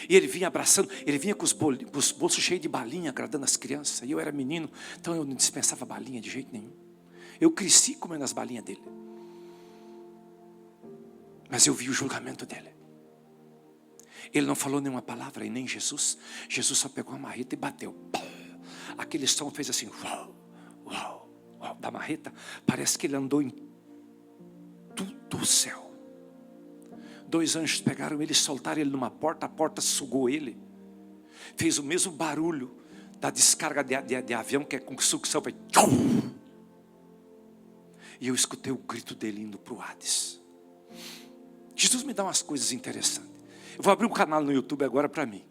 S2: E ele vinha abraçando, ele vinha com os bolsos cheios de balinha, agradando as crianças. E eu era menino, então eu não dispensava balinha de jeito nenhum. Eu cresci comendo as balinhas dele. Mas eu vi o julgamento dele. Ele não falou nenhuma palavra, e nem Jesus. Jesus só pegou a marreta e bateu. Aquele som fez assim, uau, uau, uau, da marreta. Parece que ele andou em tudo o céu. 2 anjos pegaram ele e soltaram ele numa porta. A porta sugou ele. Fez o mesmo barulho da descarga de avião, que é com sucção. E eu escutei o grito dele indo para o Hades. Jesus me dá umas coisas interessantes. Eu vou abrir um canal no YouTube agora para mim,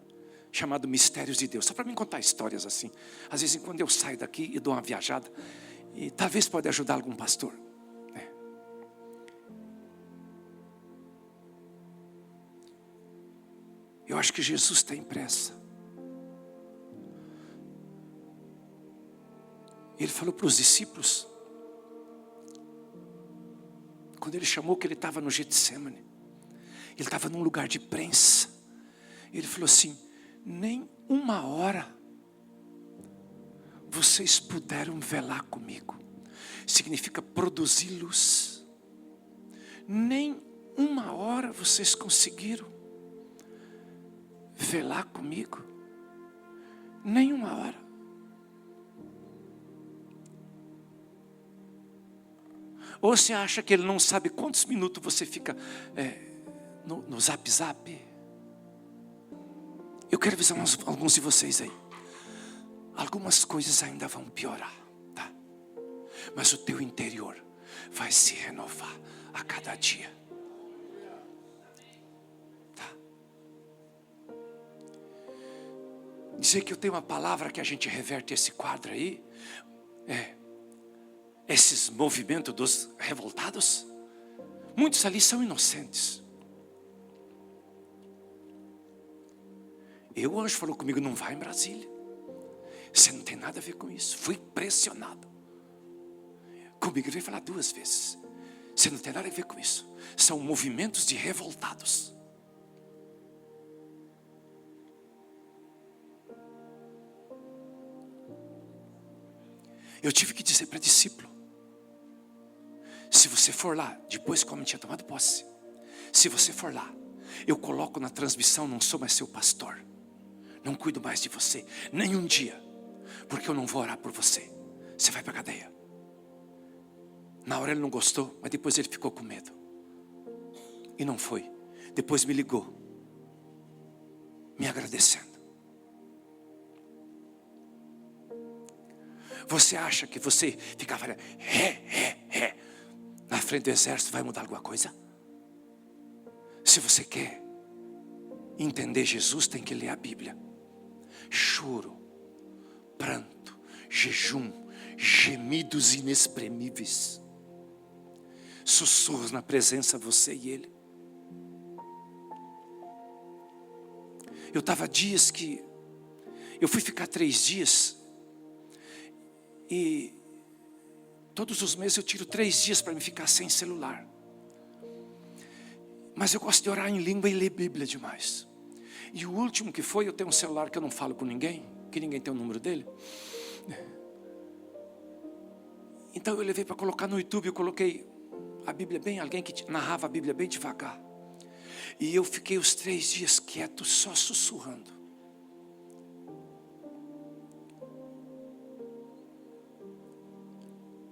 S2: chamado Mistérios de Deus. Só para mim contar histórias assim. Às vezes quando eu saio daqui e dou uma viajada. E talvez pode ajudar algum pastor. Eu acho que Jesus tem pressa. Ele falou para os discípulos, quando ele chamou que ele estava no Getsemane, ele estava num lugar de prensa. Ele falou assim, nem 1 hora vocês puderam velar comigo. Significa produzir luz. Nem 1 hora vocês conseguiram velar comigo. Nem 1 hora. Ou você acha que ele não sabe quantos minutos você fica no zap zap? Eu quero avisar alguns de vocês aí. Algumas coisas ainda vão piorar, tá? Mas o teu interior vai se renovar a cada dia. Dizer que eu tenho uma palavra que a gente reverte esse quadro aí. Esses movimentos dos revoltados. Muitos ali são inocentes. O anjo falou comigo, não vai em Brasília. Você não tem nada a ver com isso. Fui pressionado. Comigo ele veio falar 2 vezes. Você não tem nada a ver com isso. São movimentos de revoltados. Eu tive que dizer para discípulo, se você for lá, depois que o homem tinha tomado posse, se você for lá, eu coloco na transmissão, não sou mais seu pastor, não cuido mais de você, nem um dia, porque eu não vou orar por você, você vai para a cadeia. Na hora ele não gostou, mas depois ele ficou com medo, e não foi, depois me ligou, me agradecendo. Você acha que você ficar falando na frente do exército vai mudar alguma coisa? Se você quer entender Jesus, tem que ler a Bíblia. Choro, pranto, jejum, gemidos inexprimíveis, sussurros na presença, você e Ele. Eu estava dias que eu fui ficar 3 dias, e todos os meses eu tiro 3 dias para me ficar sem celular. Mas eu gosto de orar em língua e ler Bíblia demais. E o último que foi, eu tenho um celular que eu não falo com ninguém, que ninguém tem o número dele. Então eu levei para colocar no YouTube, eu coloquei a Bíblia bem, alguém que narrava a Bíblia bem devagar. E eu fiquei os 3 dias quieto, só sussurrando.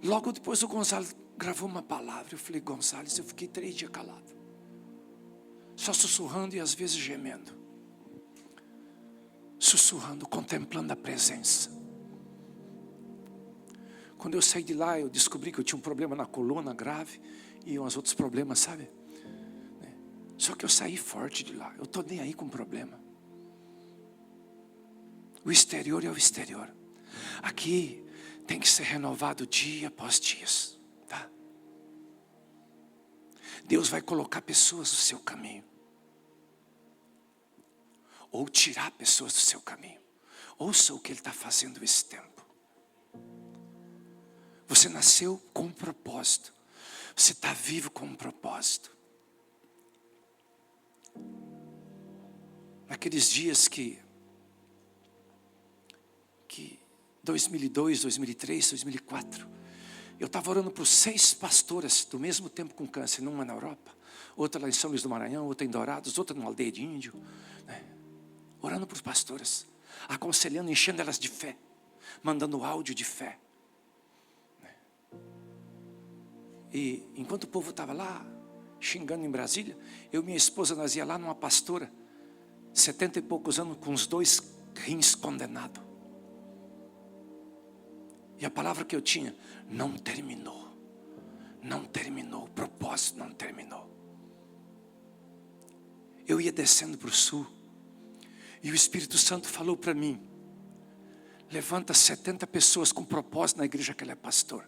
S2: Logo depois o Gonzalo gravou uma palavra. Eu falei, Gonzales, eu fiquei 3 dias calado, só sussurrando e às vezes gemendo. Sussurrando, contemplando a presença. Quando eu saí de lá, eu descobri que eu tinha um problema na coluna grave e uns outros problemas, sabe? Só que eu saí forte de lá. Eu estou nem aí com problema. O exterior é o exterior. Aqui tem que ser renovado dia após dia, tá? Deus vai colocar pessoas no seu caminho, ou tirar pessoas do seu caminho. Ouça o que Ele está fazendo esse tempo. Você nasceu com um propósito. Você está vivo com um propósito. Naqueles dias que 2002, 2003, 2004, eu estava orando por 6 pastoras do mesmo tempo com câncer, uma na Europa, outra lá em São Luís do Maranhão, outra em Dourados, outra numa aldeia de índio, né? Orando por pastoras, aconselhando, enchendo elas de fé, mandando áudio de fé, né? E enquanto o povo estava lá xingando em Brasília, eu e minha esposa, nós ia lá numa pastora, 70 e poucos anos, com os 2 rins condenados. E a palavra que eu tinha, não terminou. Não terminou, o propósito não terminou. Eu ia descendo para o sul, e o Espírito Santo falou para mim, levanta 70 pessoas com propósito na igreja que ele é pastor.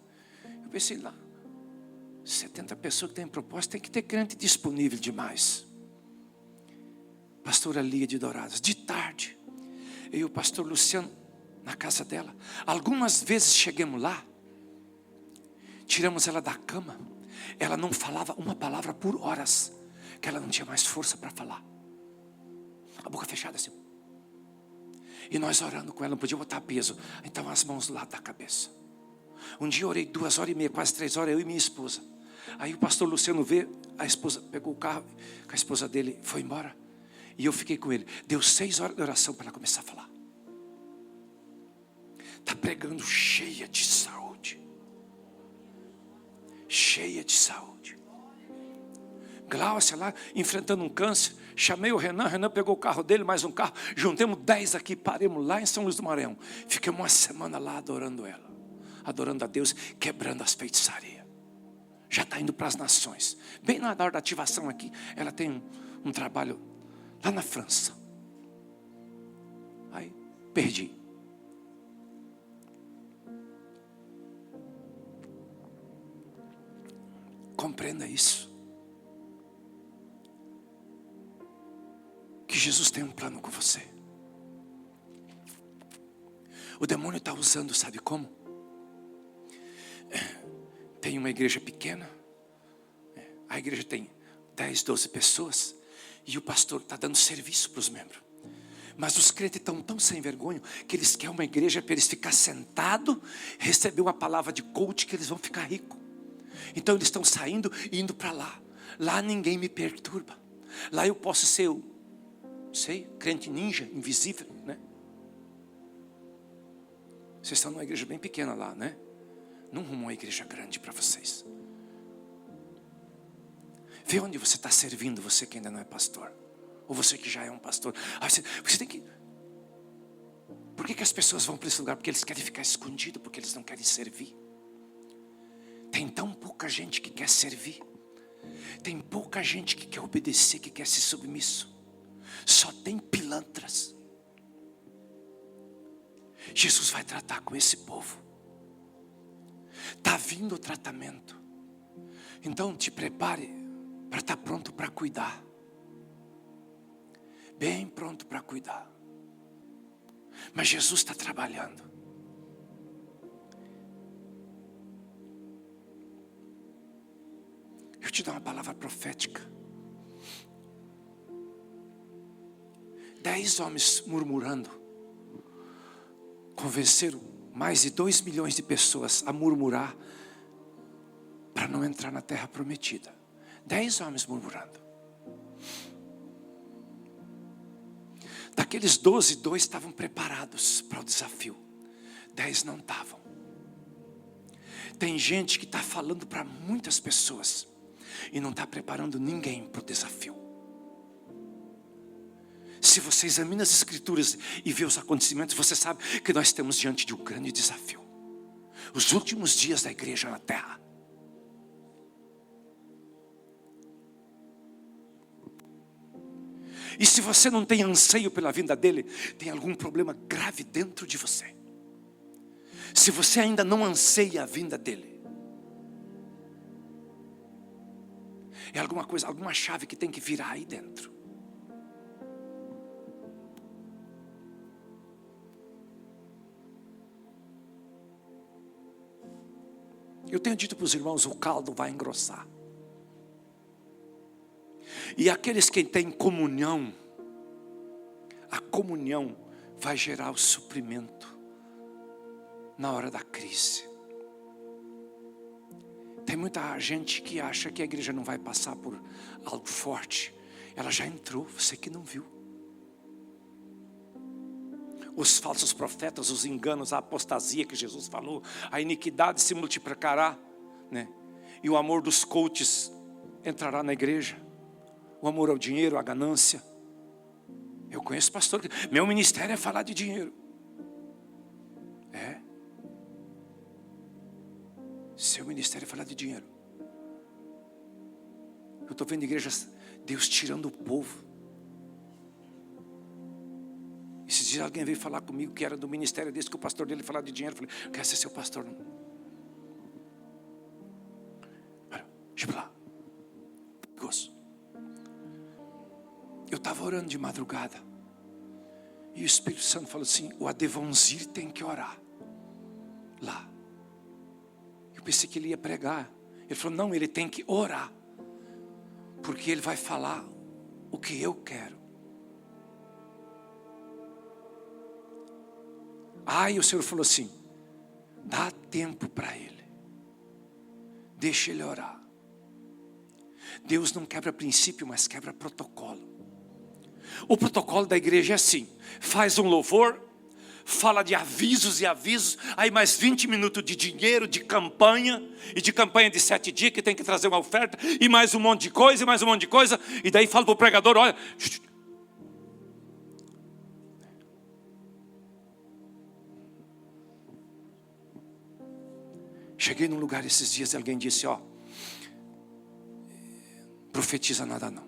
S2: Eu pensei lá, 70 pessoas que têm propósito, tem que ter crente disponível demais. Pastora Lia de Dourados, de tarde, eu e o pastor Luciano, na casa dela, algumas vezes chegamos lá, tiramos ela da cama, ela não falava uma palavra por horas, que ela não tinha mais força para falar, a boca fechada assim, e nós orando com ela, não podia botar peso, então as mãos do lado da cabeça. Um dia eu orei 2h30, quase 3 horas, eu e minha esposa. Aí o pastor Luciano veio, a esposa pegou o carro com a esposa dele, foi embora, e eu fiquei com ele. Deu 6 horas de oração para ela começar a falar. Está pregando cheia de saúde. Cheia de saúde. Glaucia lá, enfrentando um câncer. Chamei o Renan, Renan pegou o carro dele, mais um carro. Juntemos 10 aqui, paremos lá em São Luís do Maranhão. Ficamos uma semana lá adorando ela. Adorando a Deus, quebrando as feitiçarias. Já está indo para as nações. Bem na hora da ativação aqui, ela tem um trabalho lá na França. Aí, perdi. Compreenda isso. Que Jesus tem um plano com você. O demônio está usando, sabe como? Tem uma igreja pequena. A igreja tem 10, 12 pessoas. E o pastor está dando serviço para os membros. Mas os crentes estão tão sem vergonha que eles querem uma igreja para eles ficar sentados, receber uma palavra de coach que eles vão ficar ricos. Então eles estão saindo e indo para lá. Lá ninguém me perturba. Lá eu posso ser crente ninja, invisível, né? Vocês estão numa igreja bem pequena lá, né? Não arrumou uma igreja grande para vocês. Vê onde você está servindo, você que ainda não é pastor. Ou você que já é um pastor. Você tem que... Por que as pessoas vão para esse lugar? Porque eles querem ficar escondidos, porque eles não querem servir. Tem tão pouca gente que quer servir. Tem pouca gente que quer obedecer, que quer ser submisso. só tem pilantras. Jesus vai tratar com esse povo. Está vindo o tratamento. Então te prepare para estar pronto para cuidar. Bem pronto para cuidar. Mas Jesus está trabalhando. Eu te dou uma palavra profética. 10 homens murmurando convenceram mais de 2 milhões de pessoas a murmurar para não entrar na terra prometida. 10 homens murmurando. Daqueles 12, 2 estavam preparados para o desafio. 10 não estavam. Tem gente que está falando para muitas pessoas e não está preparando ninguém para o desafio. Se você examina as escrituras e vê os acontecimentos, você sabe que nós estamos diante de um grande desafio. Os últimos dias da igreja na terra. E se você não tem anseio pela vinda dele, tem algum problema grave dentro de você. Se você ainda não anseia a vinda dele, é alguma coisa, alguma chave que tem que virar aí dentro. Eu tenho dito para os irmãos, o caldo vai engrossar. E aqueles que têm comunhão, a comunhão vai gerar o suprimento na hora da crise. Tem muita gente que acha que a igreja não vai passar por algo forte. Ela já entrou, você que não viu. Os falsos profetas, os enganos, a apostasia que Jesus falou, a iniquidade se multiplicará, né? E o amor dos coaches entrará na igreja. O amor ao dinheiro, a ganância. Eu conheço pastor que meu ministério é falar de dinheiro. É. Seu ministério é falar de dinheiro. Eu estou vendo igrejas, Deus tirando o povo. Esses dias alguém veio falar comigo que era do ministério desse, que o pastor dele falava de dinheiro. Eu falei, quer ser seu pastor? Não. Deixa eu lá. Gosto. Eu estava orando de madrugada. E o Espírito Santo falou assim, o Adevonzir tem que orar. Lá. Eu pensei que ele ia pregar. Ele falou, não, ele tem que orar. Porque ele vai falar o que eu quero. Aí o Senhor falou assim, dá tempo para ele. Deixa ele orar. Deus não quebra princípio, mas quebra protocolo. O protocolo da igreja é assim, faz um louvor, fala de avisos e avisos, aí mais 20 minutos de dinheiro, de campanha, e de campanha de 7 dias, que tem que trazer uma oferta, e mais um monte de coisa, e mais um monte de coisa, e daí fala para o pregador, olha... Cheguei num lugar esses dias e alguém disse, ó, profetiza nada não.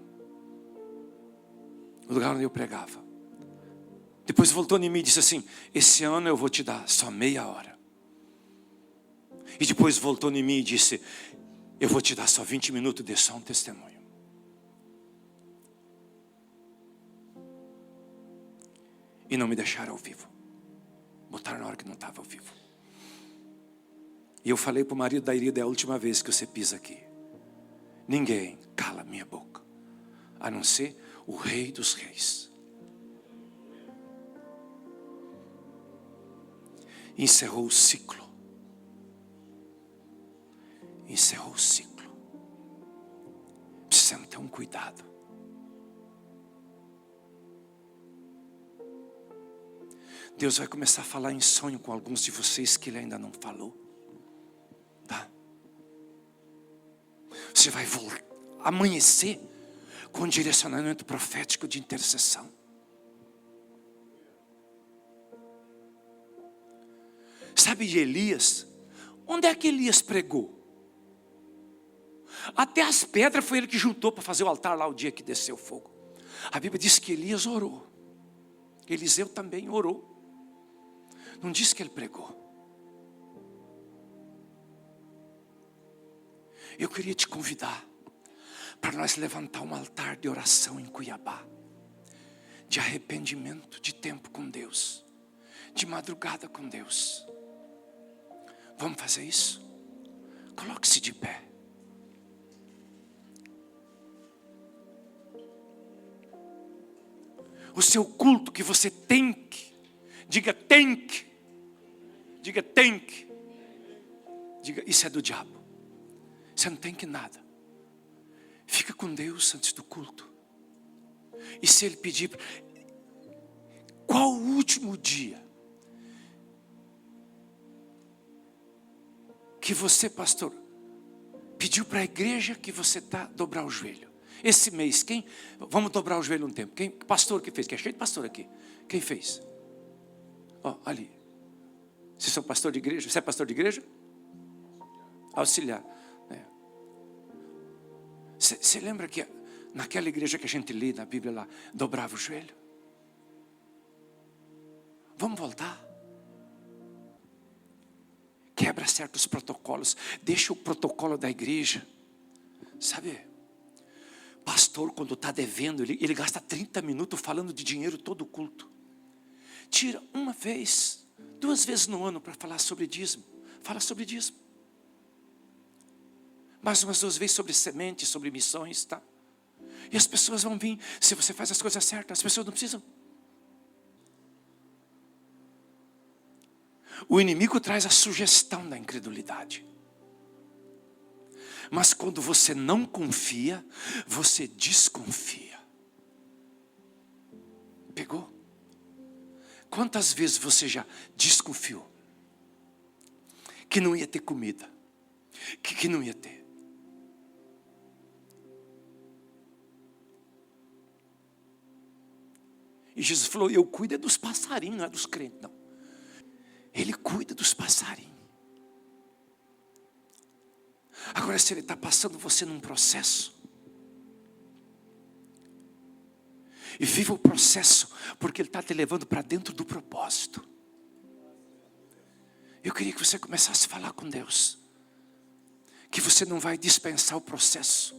S2: No lugar onde eu pregava. Depois voltou em mim e disse assim, esse ano eu vou te dar só meia hora. E depois voltou em mim e disse, eu vou te dar só 20 minutos, dê só um testemunho. E não me deixaram ao vivo. Botaram na hora que não estava ao vivo. E eu falei para o marido da Irida, é a última vez que você pisa aqui. Ninguém cala minha boca, a não ser o Rei dos Reis. Encerrou o ciclo. Encerrou o ciclo. Precisamos ter um cuidado. Deus vai começar a falar em sonho com alguns de vocês que Ele ainda não falou. Tá? Você vai amanhecer com um direcionamento profético de intercessão. Sabe de Elias? Onde é que Elias pregou? Até as pedras foi ele que juntou para fazer o altar lá o dia que desceu o fogo. A Bíblia diz que Elias orou. Eliseu também orou. Não diz que ele pregou. Eu queria te convidar para nós levantar um altar de oração em Cuiabá, de arrependimento, de tempo com Deus, de madrugada com Deus. Vamos fazer isso? Coloque-se de pé. O seu culto que você tem que, diga tem que, diga tem que, diga isso é do diabo. Você não tem que nada. Fica com Deus antes do culto. E se Ele pedir, qual o último dia que você, pastor, pediu para a igreja que você está dobrar o joelho? Esse mês, quem? Vamos dobrar o joelho um tempo. Quem? Pastor que fez? Que é cheio de pastor aqui. Quem fez? Ó, ali. Vocês são pastor de igreja? Você é pastor de igreja? Auxiliar. Você lembra que naquela igreja que a gente lê na Bíblia lá, dobrava o joelho? Vamos voltar? Quebra certos protocolos. Deixa o protocolo da igreja. Sabe? Pastor, quando está devendo, ele gasta 30 minutos falando de dinheiro todo o culto. Tira uma vez, 2 vezes no ano para falar sobre dízimo. Fala sobre dízimo. Mais umas 2 vezes sobre semente, sobre missões, tá? E as pessoas vão vir, se você faz as coisas certas, as pessoas não precisam. O inimigo traz a sugestão da incredulidade. Mas quando você não confia, você desconfia. Pegou? Quantas vezes você já desconfiou? Que não ia ter comida. Que não ia ter. E Jesus falou, eu cuido dos passarinhos, não é dos crentes, não. Ele cuida dos passarinhos. Agora, se Ele está passando você num processo, e viva o processo, porque Ele está te levando para dentro do propósito. Eu queria que você começasse a falar com Deus, que você não vai dispensar o processo,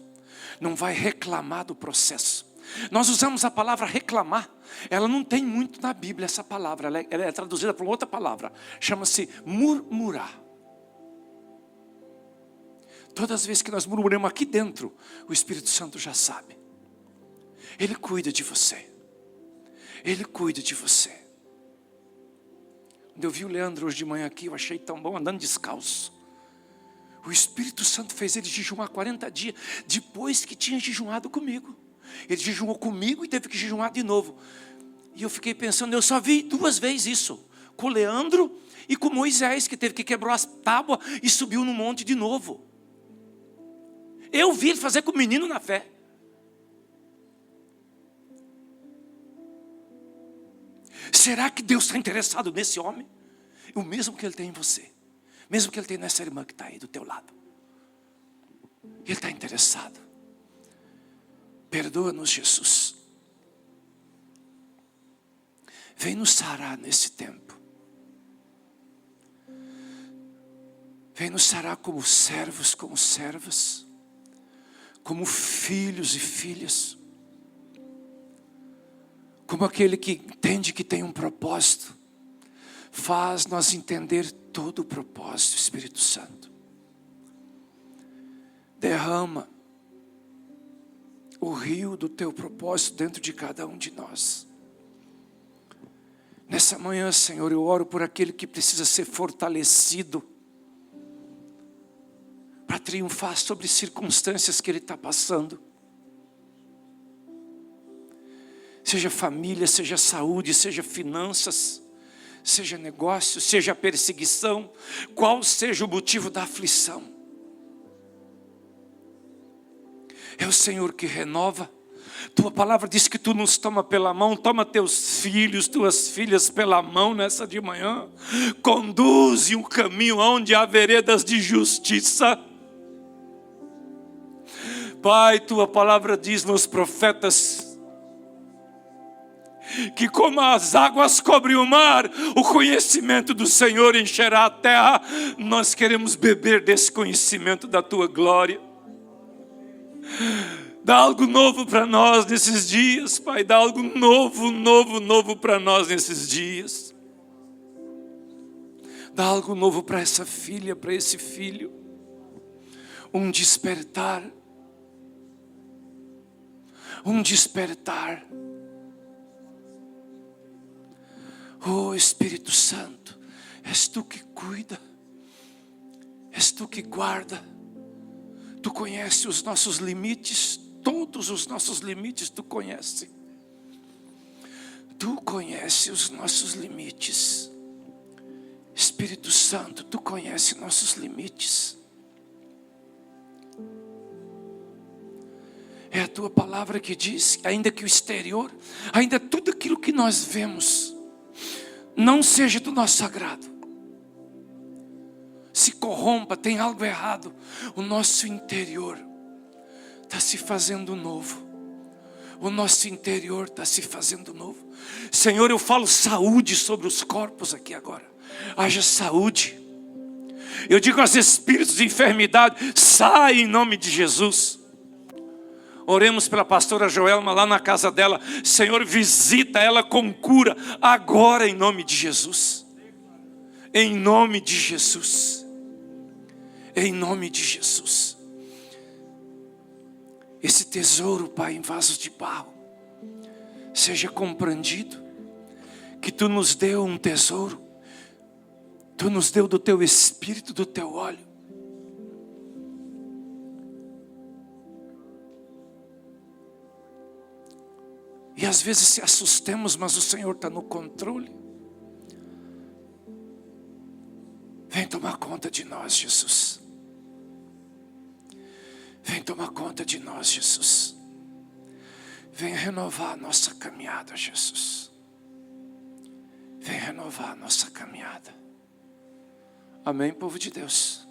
S2: não vai reclamar do processo. Nós usamos a palavra reclamar, ela não tem muito na Bíblia essa palavra, ela é traduzida por outra palavra, chama-se murmurar. Todas as vezes que nós murmuramos aqui dentro, o Espírito Santo já sabe. Ele cuida de você. Ele cuida de você. Quando eu vi o Leandro hoje de manhã aqui, eu achei tão bom andando descalço. O Espírito Santo fez ele jejuar 40 dias, depois que tinha jejuado comigo. Ele jejuou comigo e teve que jejuar de novo. E eu fiquei pensando, eu só vi 2 vezes isso. Com o Leandro e com Moisés, que teve que quebrar as tábuas e subiu no monte de novo. Eu vi ele fazer com o menino na fé. Será que Deus está interessado nesse homem? O mesmo que Ele tem em você. Mesmo que Ele tem nessa irmã que está aí do teu lado. Ele está interessado. Perdoa-nos, Jesus. Vem nos sarar nesse tempo. Vem nos sarar como servos, como servas. Como filhos e filhas. Como aquele que entende que tem um propósito. Faz nós entender todo o propósito, Espírito Santo. Derrama o rio do teu propósito dentro de cada um de nós. Nessa manhã, Senhor, eu oro por aquele que precisa ser fortalecido para triunfar sobre circunstâncias que ele está passando. Seja família, seja saúde, seja finanças, seja negócio, seja perseguição, qual seja o motivo da aflição. É o Senhor que renova. Tua palavra diz que Tu nos toma pela mão. Toma teus filhos, tuas filhas pela mão nessa de manhã. Conduze um caminho onde há veredas de justiça. Pai, Tua palavra diz nos profetas que como as águas cobrem o mar, o conhecimento do Senhor encherá a terra. Nós queremos beber desse conhecimento da tua glória. Dá algo novo para nós nesses dias, Pai. Dá algo novo para nós nesses dias. Dá algo novo para essa filha, para esse filho. Um despertar. Um despertar. Oh Espírito Santo, és tu que cuida, és tu que guarda. Tu conheces os nossos limites, todos os nossos limites tu conheces. Tu conheces os nossos limites. Espírito Santo, tu conheces nossos limites. É a tua palavra que diz, ainda que o exterior, ainda tudo aquilo que nós vemos, não seja do nosso agrado, se corrompa, tem algo errado, o nosso interior está se fazendo novo. O nosso interior está se fazendo novo. Senhor, eu falo saúde sobre os corpos aqui agora. Haja saúde. Eu digo aos espíritos de enfermidade, sai em nome de Jesus. Oremos pela pastora Joelma lá na casa dela. Senhor, visita ela com cura agora em nome de Jesus. Em nome de Jesus. Em nome de Jesus. Esse tesouro, Pai, em vasos de barro, seja compreendido. Que Tu nos deu um tesouro. Tu nos deu do Teu Espírito, do Teu óleo. E às vezes se assustemos, mas o Senhor está no controle. Vem tomar conta de nós, Jesus. Vem tomar conta de nós, Jesus. Vem renovar a nossa caminhada, Jesus. Vem renovar a nossa caminhada. Amém, povo de Deus.